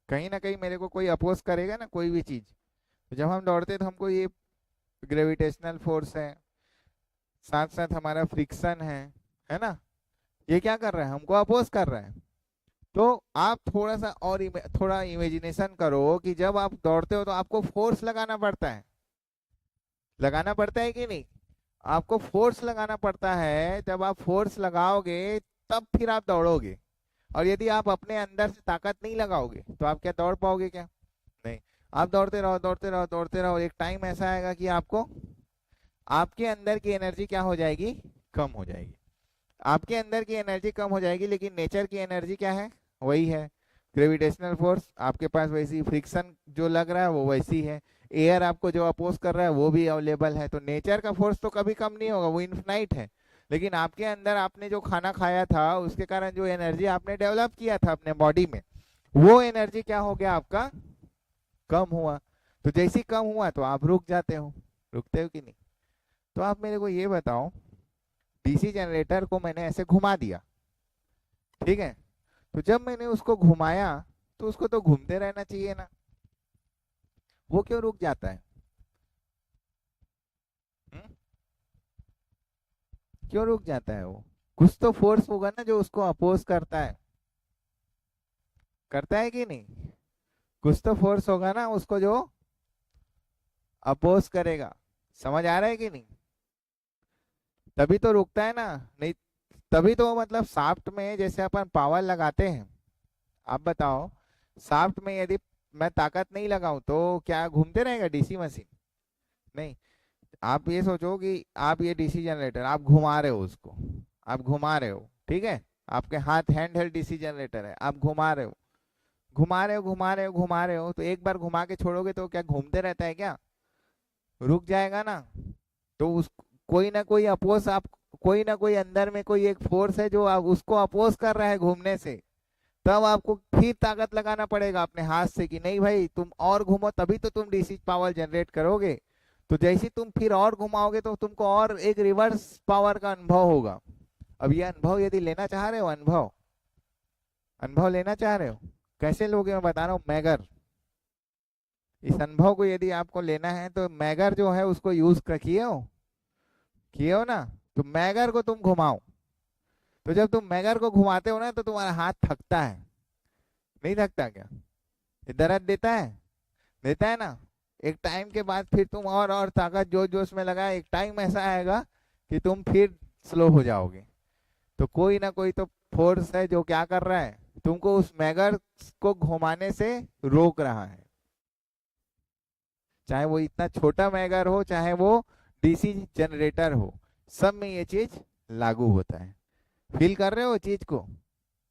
कहीं ना कहीं मेरे को कोई अपोज करेगा ना, कोई भी चीज। तो जब हम दौड़ते हैं तो हमको ये ग्रेविटेशनल फोर्स है, साथ साथ हमारा फ्रिक्शन है ना, ये क्या कर रहा है? हमको अपोज कर रहा है। तो आप थोड़ा सा और थोड़ा इमेजिनेशन करो कि जब आप दौड़ते हो तो आपको फोर्स लगाना पड़ता है। लगाना पड़ता है कि नहीं? आपको फोर्स लगाना पड़ता है। जब आप फोर्स लगाओगे तब फिर आप दौड़ोगे। और यदि आप अपने अंदर से ताकत नहीं लगाओगे तो आप क्या दौड़ पाओगे क्या? नहीं। आप दौड़ते रहो दौड़ते रहो दौड़ते रहो, एक टाइम ऐसा आएगा कि आपको, आपके अंदर की एनर्जी क्या हो जाएगी? कम हो जाएगी। आपके अंदर की एनर्जी कम हो जाएगी, लेकिन नेचर की एनर्जी क्या है? वही है, ग्रेविटेशनल फोर्स। आपके पास वैसी फ्रिक्शन जो लग रहा है वो वैसी है, एयर आपको जो अपोज कर रहा है वो भी अवेलेबल है। तो नेचर का फोर्स तो कभी कम नहीं होगा, वो इन्फिनाइट है। लेकिन आपके अंदर आपने जो खाना खाया था उसके कारण जो एनर्जी आपने डेवलप किया था अपने बॉडी में, वो एनर्जी क्या हो गया? आपका कम हुआ। तो जैसे ही कम हुआ तो आप रुक जाते हो, रुकते हो कि नहीं? तो आप मेरे को ये बताओ, डीसी जनरेटर को मैंने ऐसे घुमा दिया, ठीक है, तो जब मैंने उसको घुमाया तो उसको तो घूमते रहना चाहिए ना, वो क्यों रुक जाता है? हम्म? क्यों रुक जाता है वो? कुछ तो फोर्स होगा ना जो उसको अपोज करता है, करता है कि नहीं? कुछ तो फोर्स होगा ना उसको जो अपोज करेगा, समझ आ रहा है कि नहीं? तभी तो रुकता है ना, नहीं तभी तो मतलब शाफ्ट में जैसे अपन पावर लगाते हैं, आप बताओ, शाफ्ट में यदि मैं ताकत नहीं लगाऊं तो क्या घूमते रहेगा डीसी मशीन? नहीं। आप ये सोचो कि आप ये डीसी जनरेटर आप घुमा रहे हो उसको, आप घुमा रहे हो, ठीक है, आपके हाथ हैंड हेल्ड डीसी जनरेटर है, आप घुमा रहे हो, घुमा रहे हो, घुमा रहे हो, घुमा रहे हो, तो एक बार घुमा के छोड़ोगे तो क्या घूमते रहता है क्या? रुक जाएगा ना। तो उस कोई ना कोई अपोज आप, कोई ना कोई अंदर में कोई एक फोर्स है जो आप उसको अपोज कर रहा है घूमने से, तब आपको फिर ताकत लगाना पड़ेगा अपने हाथ से कि नहीं भाई तुम और घूमो तभी तो तुम डीसी पावर जनरेट करोगे। तो जैसे ही तुम फिर और घुमाओगे तो तुमको और एक रिवर्स पावर का अनुभव होगा। अब ये अनुभव यदि लेना चाह रहे हो, अनुभव अनुभव लेना चाह रहे हो, कैसे लोगे मैं बता रहा हूँ, मैगर, इस अनुभव को यदि आपको लेना है तो मैगर जो है उसको यूज किए हो ना, तो मैगर को तुम घुमाओ, तो जब तुम मैगर को घुमाते हो ना तो तुम्हारा हाथ थकता है, नहीं थकता क्या? ये दर्द देता है, देता है ना। एक टाइम के बाद फिर तुम और ताकत जोश जोश में लगा, एक टाइम ऐसा आएगा कि तुम फिर स्लो हो जाओगे। तो कोई ना कोई तो फोर्स है जो क्या कर रहा है, तुमको उस मैगर को घुमाने से रोक रहा है, चाहे वो इतना छोटा मैगर हो चाहे वो डीसी जनरेटर हो, सब में ये चीज लागू होता है। फील कर रहे हो चीज को?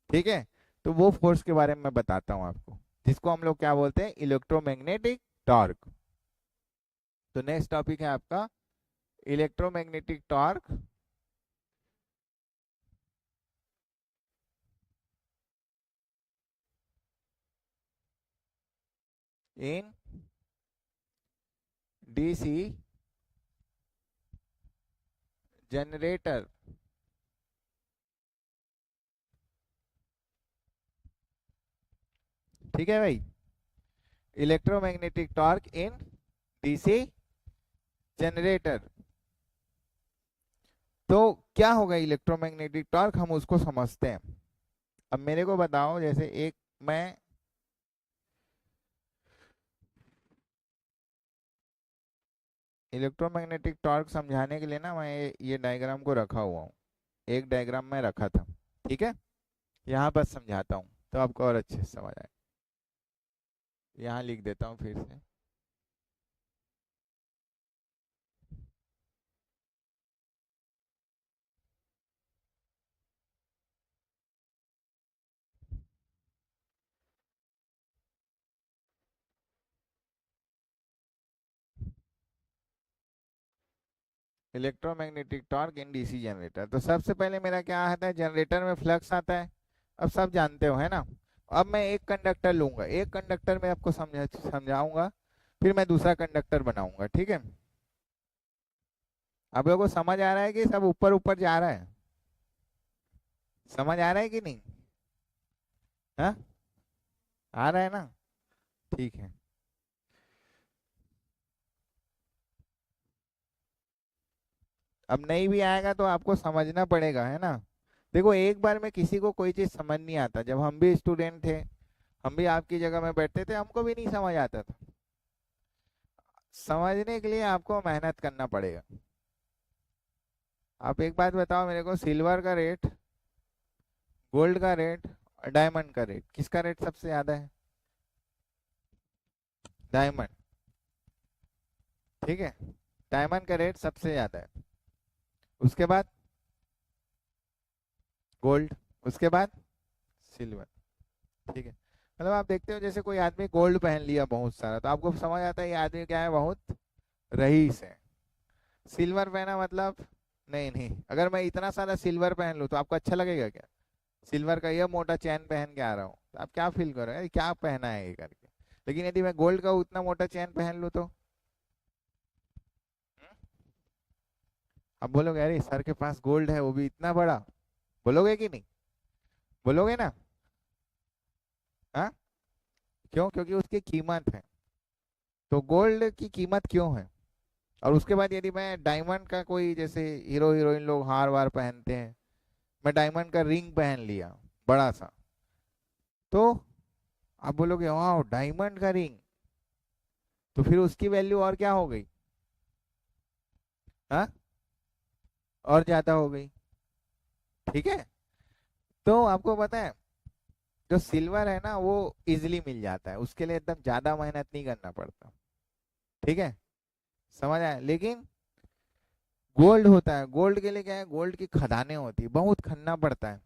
ठीक है, तो वो फोर्स के बारे में मैं बताता हूँ आपको, जिसको हम लोग क्या बोलते हैं, इलेक्ट्रोमैग्नेटिक टॉर्क। तो नेक्स्ट टॉपिक है आपका electromagnetic torque in DC generator. ठीक है भाई, electromagnetic torque in DC generator. तो क्या होगा इलेक्ट्रोमैग्नेटिक टॉर्क, हम उसको समझते हैं। अब मेरे को बताओ, जैसे एक मैं इलेक्ट्रोमैग्नेटिक टॉर्क समझाने के लिए ना मैं ये डायग्राम को रखा हुआ हूँ, एक डायग्राम में रखा था, ठीक है, यहाँ बस समझाता हूँ तो आपको और अच्छे से समझ आए। यहाँ लिख देता हूँ फिर से। Electromagnetic torque in DC generator. तो सबसे पहले मेरा क्या आता है, जनरेटर में फ्लक्स आता है, अब सब जानते हो है ना। अब मैं एक कंडक्टर लूंगा, एक कंडक्टर में आपको समझाऊंगा, फिर मैं दूसरा कंडक्टर बनाऊंगा, ठीक है। आप लोगों को समझ आ रहा है कि सब ऊपर ऊपर जा रहा है? समझ आ रहा है कि नहीं? हाँ, आ रहा है ना, ठीक है। अब नहीं भी आएगा तो आपको समझना पड़ेगा, है ना। देखो एक बार में किसी को कोई चीज समझ नहीं आता, जब हम भी स्टूडेंट थे, हम भी आपकी जगह में बैठते थे, हमको भी नहीं समझ आता था। समझने के लिए आपको मेहनत करना पड़ेगा। आप एक बात बताओ मेरे को, सिल्वर का रेट, गोल्ड का रेट और डायमंड का रेट, किसका रेट सबसे ज्यादा है? डायमंड, ठीक है, डायमंड का रेट सबसे ज्यादा है। उसके बाद गोल्ड, उसके बाद सिल्वर, ठीक है। मतलब आप देखते हो जैसे कोई आदमी गोल्ड पहन लिया बहुत सारा तो आपको समझ आता है ये आदमी क्या है, बहुत रईस है। सिल्वर पहना मतलब, नहीं नहीं, अगर मैं इतना सारा सिल्वर पहन लूँ तो आपको अच्छा लगेगा क्या? सिल्वर का ये मोटा चैन पहन के आ रहा हूँ तो आप क्या फील करोगे, क्या पहना है ये करके? लेकिन यदि मैं गोल्ड का उतना मोटा चेन पहन लूँ तो अब बोलोगे अरे सर के पास गोल्ड है वो भी इतना बड़ा, बोलोगे कि नहीं? बोलोगे ना? हाँ, क्यों? क्योंकि उसकी कीमत है। तो गोल्ड की कीमत क्यों है? और उसके बाद यदि मैं डायमंड का कोई, जैसे हीरो हीरोइन लोग हार वार पहनते हैं, मैं डायमंड का रिंग पहन लिया बड़ा सा, तो आप बोलोगे वाह डायमंड का रिंग, तो फिर उसकी वैल्यू और क्या हो गई? हाँ, और ज्यादा हो गई। ठीक है। तो आपको पता है जो सिल्वर है ना वो इजिली मिल जाता है, उसके लिए एकदम ज्यादा मेहनत नहीं करना पड़ता। ठीक है, समझ आया? लेकिन गोल्ड होता है, गोल्ड के लिए क्या है, गोल्ड की खदानें होती है, बहुत खनना पड़ता है।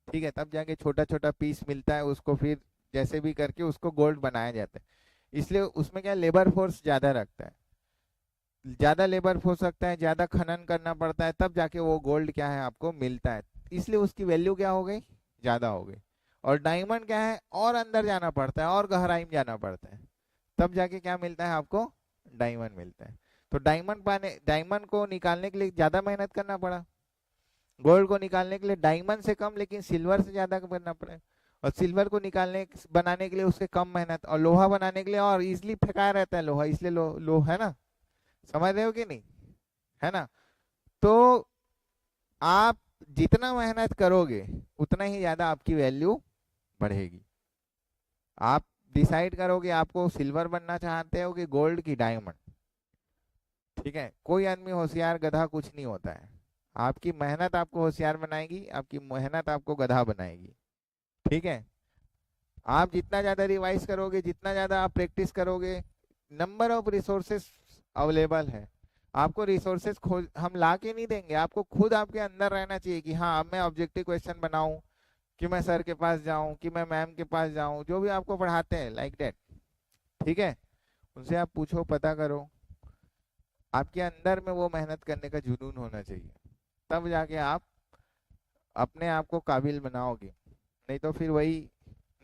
ठीक है, तब जाके छोटा छोटा पीस मिलता है, उसको फिर जैसे भी करके उसको गोल्ड बनाया जाता है। इसलिए उसमें क्या लेबर फोर्स ज्यादा रखता है, ज्यादा लेबर फोर्स रखता है, ज्यादा खनन करना पड़ता है, तब जाके वो गोल्ड क्या है आपको मिलता है। इसलिए उसकी वैल्यू क्या हो गई, ज्यादा हो गई। और डायमंड क्या है, और अंदर जाना पड़ता है और गहराई में जाना पड़ता है, तब जाके क्या मिलता है आपको, डायमंड मिलता है। तो डायमंड को निकालने के लिए ज्यादा मेहनत करना पड़ा, गोल्ड को निकालने के लिए डायमंड से कम लेकिन सिल्वर से ज्यादा करना पड़े, और सिल्वर को निकालने बनाने के लिए उससे कम मेहनत, और लोहा बनाने के लिए और इजिली फेंकाया रहता है लोहा, इसलिए लो है ना, समझ रहे हो कि नहीं? है ना? तो आप जितना मेहनत करोगे उतना ही ज्यादा आपकी वैल्यू बढ़ेगी। आप डिसाइड करोगे आपको सिल्वर बनना चाहते हो कि गोल्ड की डायमंड। ठीक है, कोई आदमी होशियार गधा कुछ नहीं होता है, आपकी मेहनत आपको होशियार बनाएगी, आपकी मेहनत आपको गधा बनाएगी। ठीक है, आप जितना ज्यादा रिवाइज करोगे, जितना ज्यादा आप प्रैक्टिस करोगे, नंबर ऑफ रिसोर्सेस अवेलेबल है। आपको रिसोर्सेस खोज हम ला के नहीं देंगे, आपको खुद आपके अंदर रहना चाहिए कि हाँ अब मैं ऑब्जेक्टिव क्वेश्चन बनाऊं, कि मैं सर के पास जाऊं, कि मैं मैम के पास जाऊं, जो भी आपको पढ़ाते हैं लाइक दैट। ठीक है, उनसे आप पूछो, पता करो, आपके अंदर में वो मेहनत करने का जुनून होना चाहिए, तब जाके आप अपने आप को काबिल बनाओगे। नहीं तो फिर वही,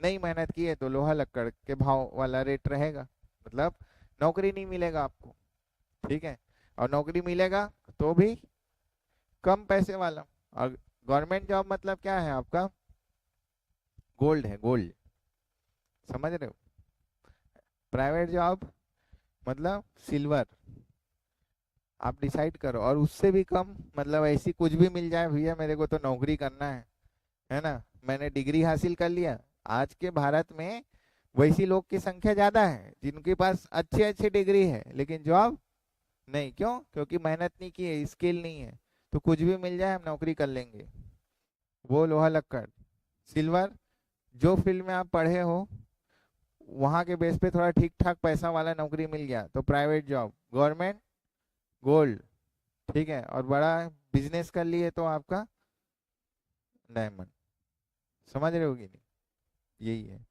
नहीं मेहनत की है तो लोहा लक्कड़ के भाव वाला रेट रहेगा, मतलब नौकरी नहीं मिलेगा आपको। ठीक है, और नौकरी मिलेगा तो भी कम पैसे वाला। और गवर्नमेंट जॉब मतलब क्या है आपका, गोल्ड है, गोल्ड, समझ रहे हो? प्राइवेट जॉब मतलब सिल्वर। आप डिसाइड करो, और उससे भी कम मतलब ऐसी कुछ भी मिल जाए, भैया मेरे को तो नौकरी करना है ना, मैंने डिग्री हासिल कर लिया। आज के भारत में वैसी लोग की संख्या ज्यादा है जिनके पास अच्छी अच्छी डिग्री है लेकिन जॉब नहीं, क्यों? क्योंकि मेहनत नहीं की है, स्किल नहीं है। तो कुछ भी मिल जाए हम नौकरी कर लेंगे, वो लोहा लक्कड़। सिल्वर, जो फील्ड में आप पढ़े हो वहां के बेस पे थोड़ा ठीक ठाक पैसा वाला नौकरी मिल गया तो प्राइवेट जॉब, गवर्नमेंट गोल्ड। ठीक है, और बड़ा बिजनेस कर लिए तो आपका डायमंड। समझ रहे होगी नहीं? यही है।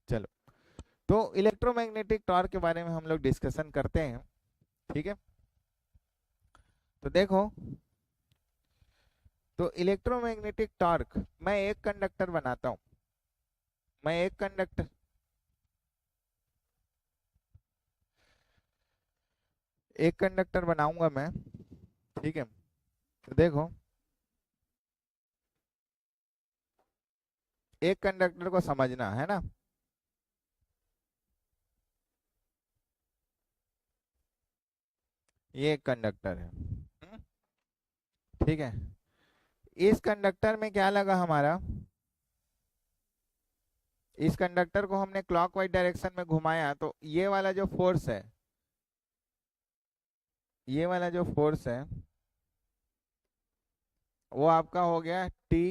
चलो, तो इलेक्ट्रोमैग्नेटिक टॉर्क के बारे में हम लोग डिस्कशन करते हैं। ठीक है, तो देखो, तो इलेक्ट्रोमैग्नेटिक टॉर्क, मैं एक कंडक्टर बनाता हूं, मैं एक कंडक्टर, एक कंडक्टर बनाऊंगा मैं। ठीक है, तो देखो, एक कंडक्टर को समझना है ना, ये एक कंडक्टर है। ठीक है, इस कंडक्टर में क्या लगा हमारा, इस कंडक्टर को हमने क्लॉकवाइज डायरेक्शन में घुमाया तो ये वाला जो फोर्स है, ये वाला जो फोर्स है वो आपका हो गया टी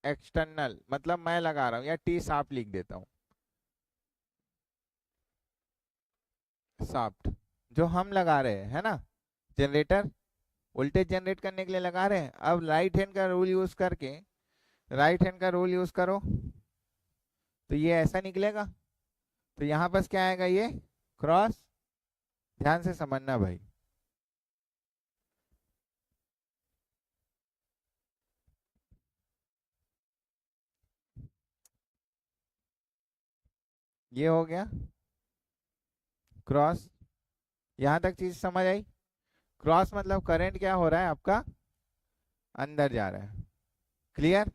एक्सटर्नल, मतलब मैं लगा रहा हूँ, या टी साफ लिख देता हूँ, साफ्ट, जो हम लगा रहे हैं है ना, जनरेटर, वोल्टेज जनरेट करने के लिए लगा रहे हैं। अब राइट हैंड का रूल यूज करके, राइट हैंड का रूल यूज करो तो ये ऐसा निकलेगा। तो यहाँ पास क्या आएगा, ये क्रॉस, ध्यान से समझना भाई। ये हो गया क्रॉस। यहां तक चीज समझ आई। क्रॉस मतलब करंट क्या हो रहा है आपका, अंदर जा रहा है। क्लियर।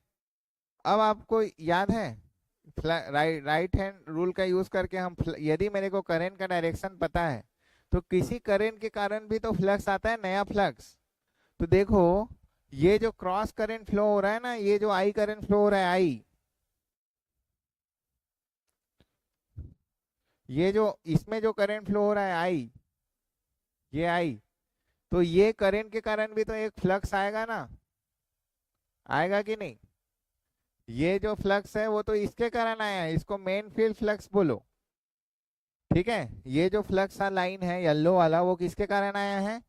अब आपको याद है राइट हैंड रूल का यूज करके हम यदि मेरे को करंट का डायरेक्शन पता है तो किसी करंट के कारण भी तो फ्लक्स आता है, नया फ्लक्स। तो देखो ये जो क्रॉस करंट फ्लो हो रहा है ना, ये जो आई करंट फ्लो हो रहा है आई, ये जो इसमें जो करंट फ्लो हो रहा है आई, ये आई, तो ये करंट के कारण भी तो एक फ्लक्स आएगा ना, आएगा कि नहीं। ये जो फ्लक्स है वो तो इसके कारण आया है, इसको मेन फील्ड फ्लक्स बोलो। ठीक है, ये जो फ्लक्स लाइन है येलो वाला वो किसके कारण आया है,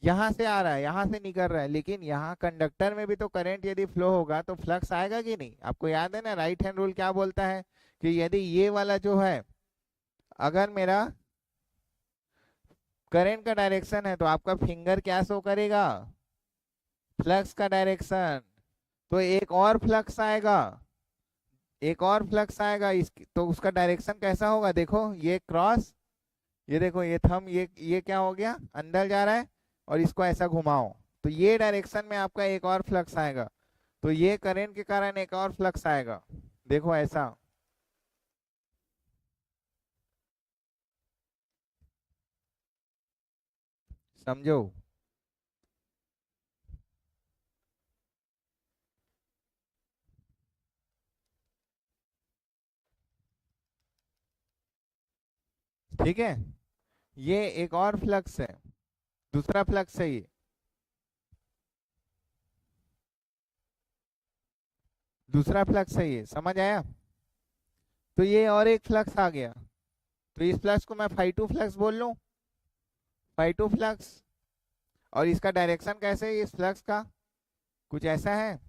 यहाँ से आ रहा है, यहाँ से निकल रहा है। लेकिन यहाँ कंडक्टर में भी तो करंट यदि फ्लो होगा तो फ्लक्स आएगा कि नहीं। आपको याद है ना राइट हैंड रूल क्या बोलता है कि यदि ये वाला जो है, अगर मेरा करंट का डायरेक्शन है तो आपका फिंगर क्या शो करेगा, फ्लक्स का डायरेक्शन। तो एक और फ्लक्स आएगा, एक और फ्लक्स आएगा इस, तो उसका डायरेक्शन कैसा होगा, देखो ये क्रॉस, ये देखो ये थंब, ये क्या हो गया, अंदर जा रहा है। और इसको ऐसा घुमाओ तो ये डायरेक्शन में आपका एक और फ्लक्स आएगा। तो ये करंट के कारण एक और फ्लक्स आएगा, देखो ऐसा। समझो। ठीक है, ये एक और फ्लक्स है, दूसरा फ्लक्स है ये, दूसरा फ्लक्स है ये, समझ आया। तो ये और एक फ्लक्स आ गया, तो इस फ्लक्स को मैं फाई टू फ्लक्स बोल लूं, फाई टू फ्लक्स। और इसका डायरेक्शन कैसे है इस फ्लक्स का, कुछ ऐसा है,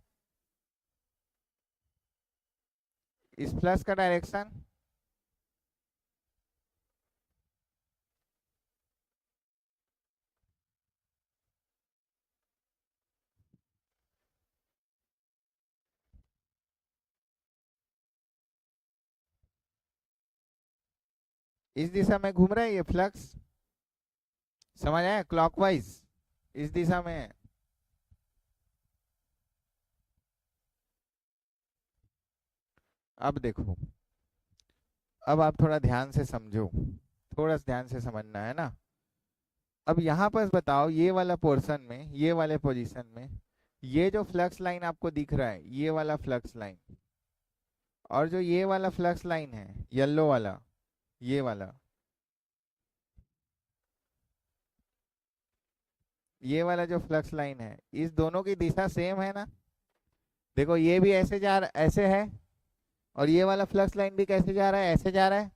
इस फ्लक्स का डायरेक्शन, इस दिशा में घूम रहा है ये फ्लक्स, समझ आया, क्लॉकवाइज इस दिशा में है। अब देखो, अब आप थोड़ा ध्यान से समझो, थोड़ा सा ध्यान से समझना है ना। अब यहाँ पर बताओ ये वाला पोर्शन में, ये वाले पोजीशन में, ये जो फ्लक्स लाइन आपको दिख रहा है, ये वाला फ्लक्स लाइन, और जो ये वाला फ्लक्स लाइन है येलो वाला, ये वाला, ये वाला जो फ्लक्स लाइन है, इस दोनों की दिशा सेम है ना। देखो ये भी ऐसे जा रहा, ऐसे है, और ये वाला फ्लक्स लाइन भी कैसे जा रहा है, ऐसे जा रहा है,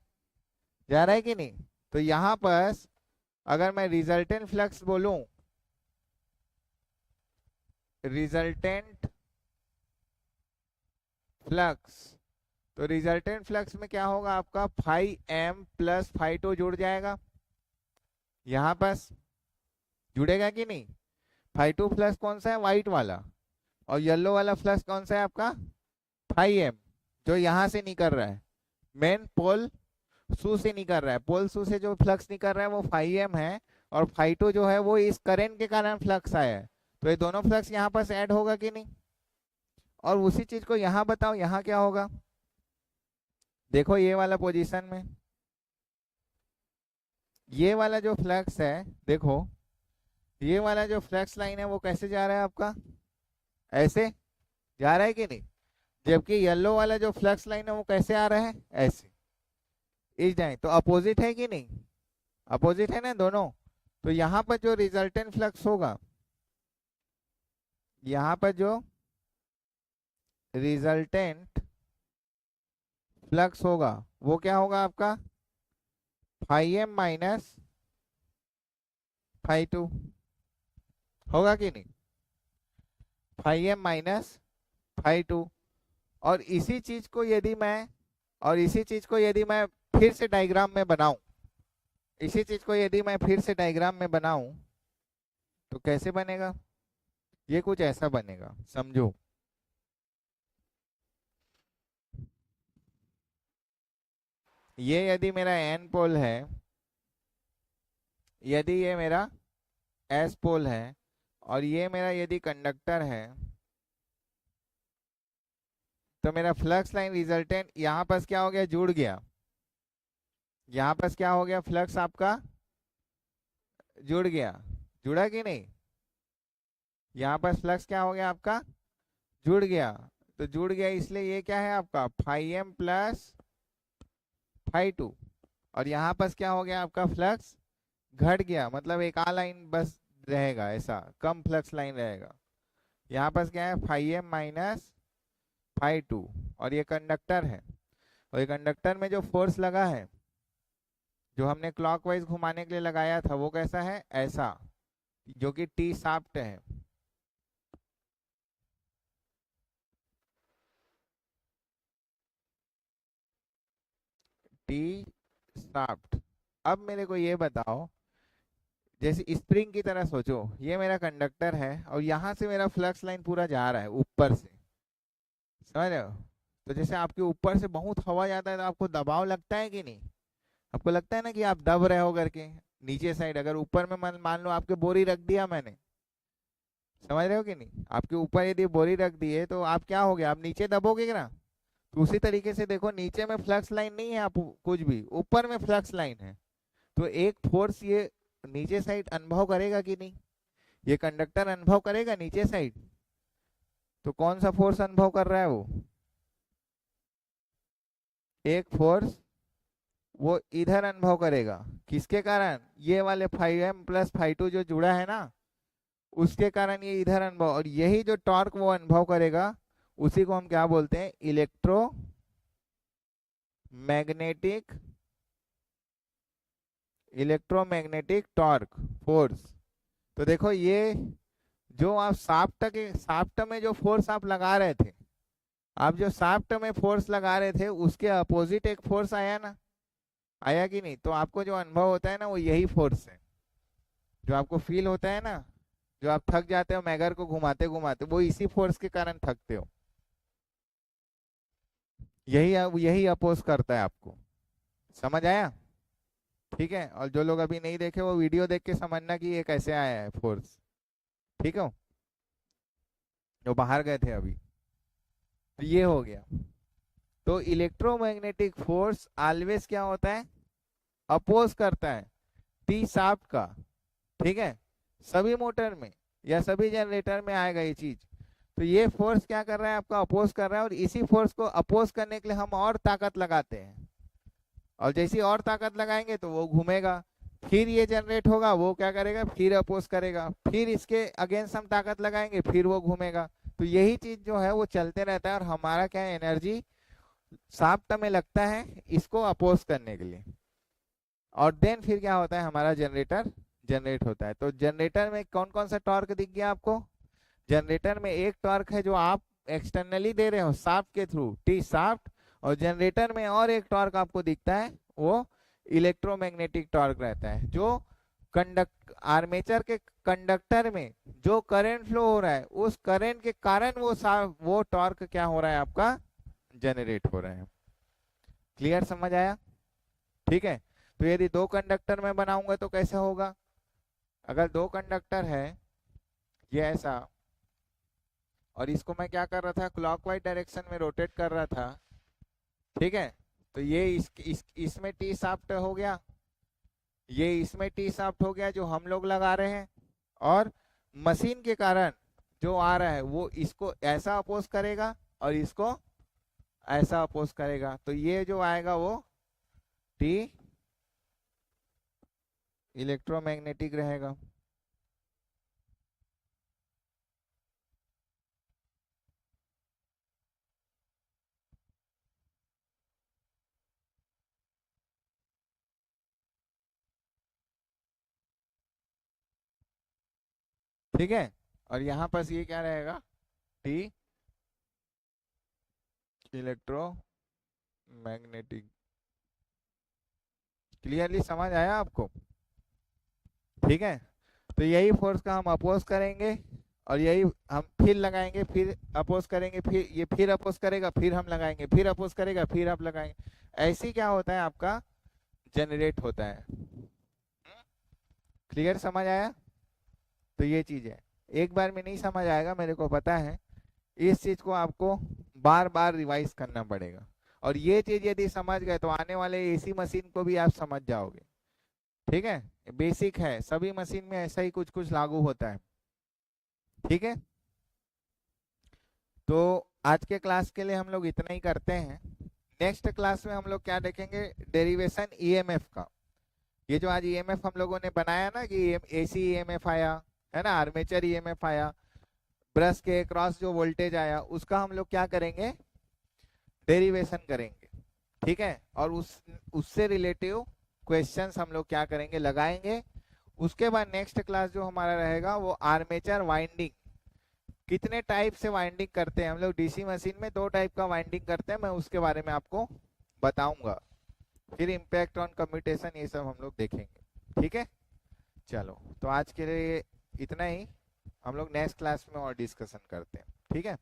जा रहा है कि नहीं। तो यहाँ पर अगर मैं रिजल्टेंट फ्लक्स बोलूं, रिजल्टेंट फ्लक्स, तो रिजल्टेंट फ्लक्स में क्या होगा आपका, phi M plus phi two जुड़ जाएगा, यहाँ पर जुड़ेगा कि नहीं। फाई टू फ्लक्स कौन सा है, व्हाइट वाला, और येलो वाला फ्लक्स कौन सा है आपका, फाई एम, जो यहाँ से निकल रहा है, मेन पोल सू से निकल रहा है, पोल सू से जो फ्लक्स निकल रहा है वो फाई एम है। और फाई टू जो है वो इस करंट के कारण फ्लक्स आया है। तो ये दोनों फ्लक्स यहाँ पर ऐड होगा कि नहीं। और उसी चीज को यहाँ बताओ, यहाँ क्या होगा, देखो ये वाला पोजीशन में, ये वाला जो फ्लक्स है, देखो ये वाला जो फ्लक्स लाइन है वो कैसे जा रहा है आपका, ऐसे जा रहा है कि नहीं। जबकि येलो वाला जो फ्लक्स लाइन है वो कैसे आ रहा है, ऐसे इस जाए, तो अपोजिट है कि नहीं, अपोजिट है ना दोनों। तो यहाँ पर जो रिजल्टेंट फ्लक्स होगा, यहाँ पर जो रिजल्टेंट फ्लक्स होगा वो क्या होगा आपका, phi M minus phi two, होगा कि नहीं, phi M minus phi two. और इसी चीज को यदि मैं, और इसी चीज को यदि मैं फिर से डायग्राम में बनाऊं, इसी चीज को यदि मैं फिर से डायग्राम में बनाऊं तो कैसे बनेगा, ये कुछ ऐसा बनेगा, समझो। ये यदि मेरा एन पोल है, यदि ये मेरा एस पोल है, और ये मेरा यदि कंडक्टर है, तो मेरा फ्लक्स लाइन रिजल्टेंट यहाँ पर क्या हो गया, जुड़ गया। यहाँ पर क्या हो गया, फ्लक्स आपका जुड़ गया, जुड़ा कि नहीं? यहाँ पर फ्लक्स क्या हो गया आपका, जुड़ गया। तो जुड़ गया इसलिए ये क्या है आपका phi M plus phi two. और यहाँ पर क्या हो गया आपका, फ्लक्स घट गया, मतलब एक आ लाइन बस रहेगा, ऐसा कम फ्लक्स लाइन रहेगा। यहाँ पर क्या है, phi M minus phi two. और ये कंडक्टर है, और ये कंडक्टर में जो फोर्स लगा है, जो हमने क्लॉकवाइज घुमाने के लिए लगाया था, वो कैसा है, ऐसा, जो कि टी शाफ्ट है। T shaft. अब मेरे को ये बताओ, जैसे स्प्रिंग की तरह सोचो, ये मेरा कंडक्टर है और यहाँ से मेरा फ्लक्स लाइन पूरा जा रहा है ऊपर से, समझ रहे हो? तो जैसे आपके ऊपर से बहुत हवा जाता है तो आपको दबाव लगता है कि नहीं? आपको लगता है ना कि आप दब रहे हो करके नीचे साइड। अगर ऊपर में मान लो आपके बोरी रख दिया मैंने, समझ रहे हो कि नहीं? आपके ऊपर यदि बोरी रख दी है तो आप क्या हो गया, आप नीचे दबोगे ना? तो उसी तरीके से देखो, नीचे में फ्लक्स लाइन नहीं है, आप कुछ भी, ऊपर में फ्लक्स लाइन है। तो एक फोर्स ये नीचे साइड अनुभव करेगा कि नहीं? ये कंडक्टर अनुभव करेगा नीचे साइड। तो कौन सा फोर्स अनुभव कर रहा है वो? एक फोर्स वो इधर अनुभव करेगा, किसके कारण? ये वाले five M plus five two जो जुड़ा है ना, उसके कारण ये इधर अनुभव। और यही जो टॉर्क वो अनुभव करेगा, उसी को हम क्या बोलते हैं, electro magnetic, electromagnetic torque force. तो देखो, ये जो आप शाफ्ट में जो फोर्स आप लगा रहे थे, आप जो शाफ्ट में फोर्स लगा रहे थे, उसके अपोजिट एक फोर्स आया ना, आया कि नहीं? तो आपको जो अनुभव होता है ना, वो यही फोर्स है। जो आपको फील होता है ना, जो आप थक जाते हो मैगर को घुमाते घुमाते, वो इसी फोर्स के कारण थकते हो। यही यही अपोज करता है आपको। समझ आया? ठीक है। और जो लोग अभी नहीं देखे, वो वीडियो देख के समझना कि ये कैसे आया है फोर्स। ठीक है, जो बाहर गए थे अभी। तो ये हो गया। तो इलेक्ट्रोमैग्नेटिक फोर्स ऑलवेज क्या होता है, अपोज करता है टी शाफ्ट का। ठीक है, सभी मोटर में या सभी जनरेटर में आएगा ये चीज। तो ये फोर्स क्या कर रहा है, आपका अपोज कर रहा है। और इसी फोर्स को अपोज करने के लिए हम और ताकत लगाते हैं, और जैसी और ताकत लगाएंगे तो वो घूमेगा, फिर ये जनरेट होगा, वो क्या करेगा, फिर अपोज करेगा, फिर इसके अगेंस्ट हम ताकत लगाएंगे, फिर वो घूमेगा। तो यही चीज जो है वो चलते रहता है। और हमारा क्या एनर्जी शाफ्ट में लगता है इसको अपोज करने के लिए। और देन फिर क्या होता है, हमारा जनरेटर जनरेट होता है। तो जनरेटर में कौन कौन सा टॉर्क दिख गया आपको? जनरेटर में एक टॉर्क है जो आप एक्सटर्नली दे रहे हो शाफ्ट के थ्रू, टी शाफ्ट। और जनरेटर में और एक टॉर्क आपको दिखता है, वो इलेक्ट्रोमैग्नेटिक टॉर्क रहता है, जो आर्मेचर के कंडक्टर में जो करंट फ्लो हो रहा है, उस करंट के कारण वो टॉर्क क्या हो रहा है आपका, जनरेट हो रहा है। क्लियर, समझ आया? ठीक है। तो यदि दो कंडक्टर में बनाऊंगा तो कैसे होगा? अगर दो कंडक्टर है ये ऐसा, और इसको मैं क्या कर रहा था, क्लॉकवाइज डायरेक्शन में रोटेट कर रहा था। ठीक है, तो ये इसमें टी शाफ्ट हो गया, ये इसमें टी शाफ्ट हो गया जो हम लोग लगा रहे हैं। और मशीन के कारण जो आ रहा है वो इसको ऐसा अपोज करेगा और इसको ऐसा अपोज करेगा। तो ये जो आएगा वो टी इलेक्ट्रोमैग्नेटिक रहेगा। ठीक है, और यहाँ पर ये क्या रहेगा, टी इलेक्ट्रोमैग्नेटिक। क्लियरली समझ आया आपको? ठीक है, तो यही फोर्स का हम अपोज करेंगे, और यही हम फिर लगाएंगे, फिर अपोज करेंगे, फिर ये फिर अपोज करेगा, फिर हम लगाएंगे, फिर अपोज करेगा, फिर आप लगाएंगे। ऐसे क्या होता है आपका जनरेट होता है। क्लियर, समझ आया? तो ये चीज है, एक बार में नहीं समझ आएगा, मेरे को पता है। इस चीज को आपको बार बार रिवाइज करना पड़ेगा, और ये चीज यदि समझ गए तो आने वाले एसी मशीन को भी आप समझ जाओगे। ठीक है, बेसिक है, सभी मशीन में ऐसा ही कुछ कुछ लागू होता है। ठीक है, तो आज के क्लास के लिए हम लोग इतना ही करते हैं। नेक्स्ट क्लास में हम लोग क्या देखेंगे, डेरिवेशन ईएमएफ का। ये जो आज ईएमएफ हम लोगों ने बनाया ना कि एसी ईएमएफ आया है ना, आर्मेचर ईएमएफ आया, ब्रश के क्रॉस जो वोल्टेज आया, उसका हम लोग क्या करेंगे, डेरिवेशन करेंगे। ठीक है, और उससे रिलेटिव क्वेश्चंस हम लोग क्या करेंगे, लगाएंगे। उसके बाद नेक्स्ट क्लास जो हमारा रहेगा वो आर्मेचर वाइंडिंग, कितने टाइप से वाइंडिंग करते हैं हम लोग डीसी मशीन में, 2 टाइप का वाइंडिंग करते हैं, मैं उसके बारे में आपको बताऊंगा। फिर इम्पैक्ट ऑन कम्यूटेशन, ये सब हम लोग देखेंगे। ठीक है, चलो तो आज के लिए इतना ही, हम लोग नेक्स्ट क्लास में और डिस्कशन करते हैं। ठीक है।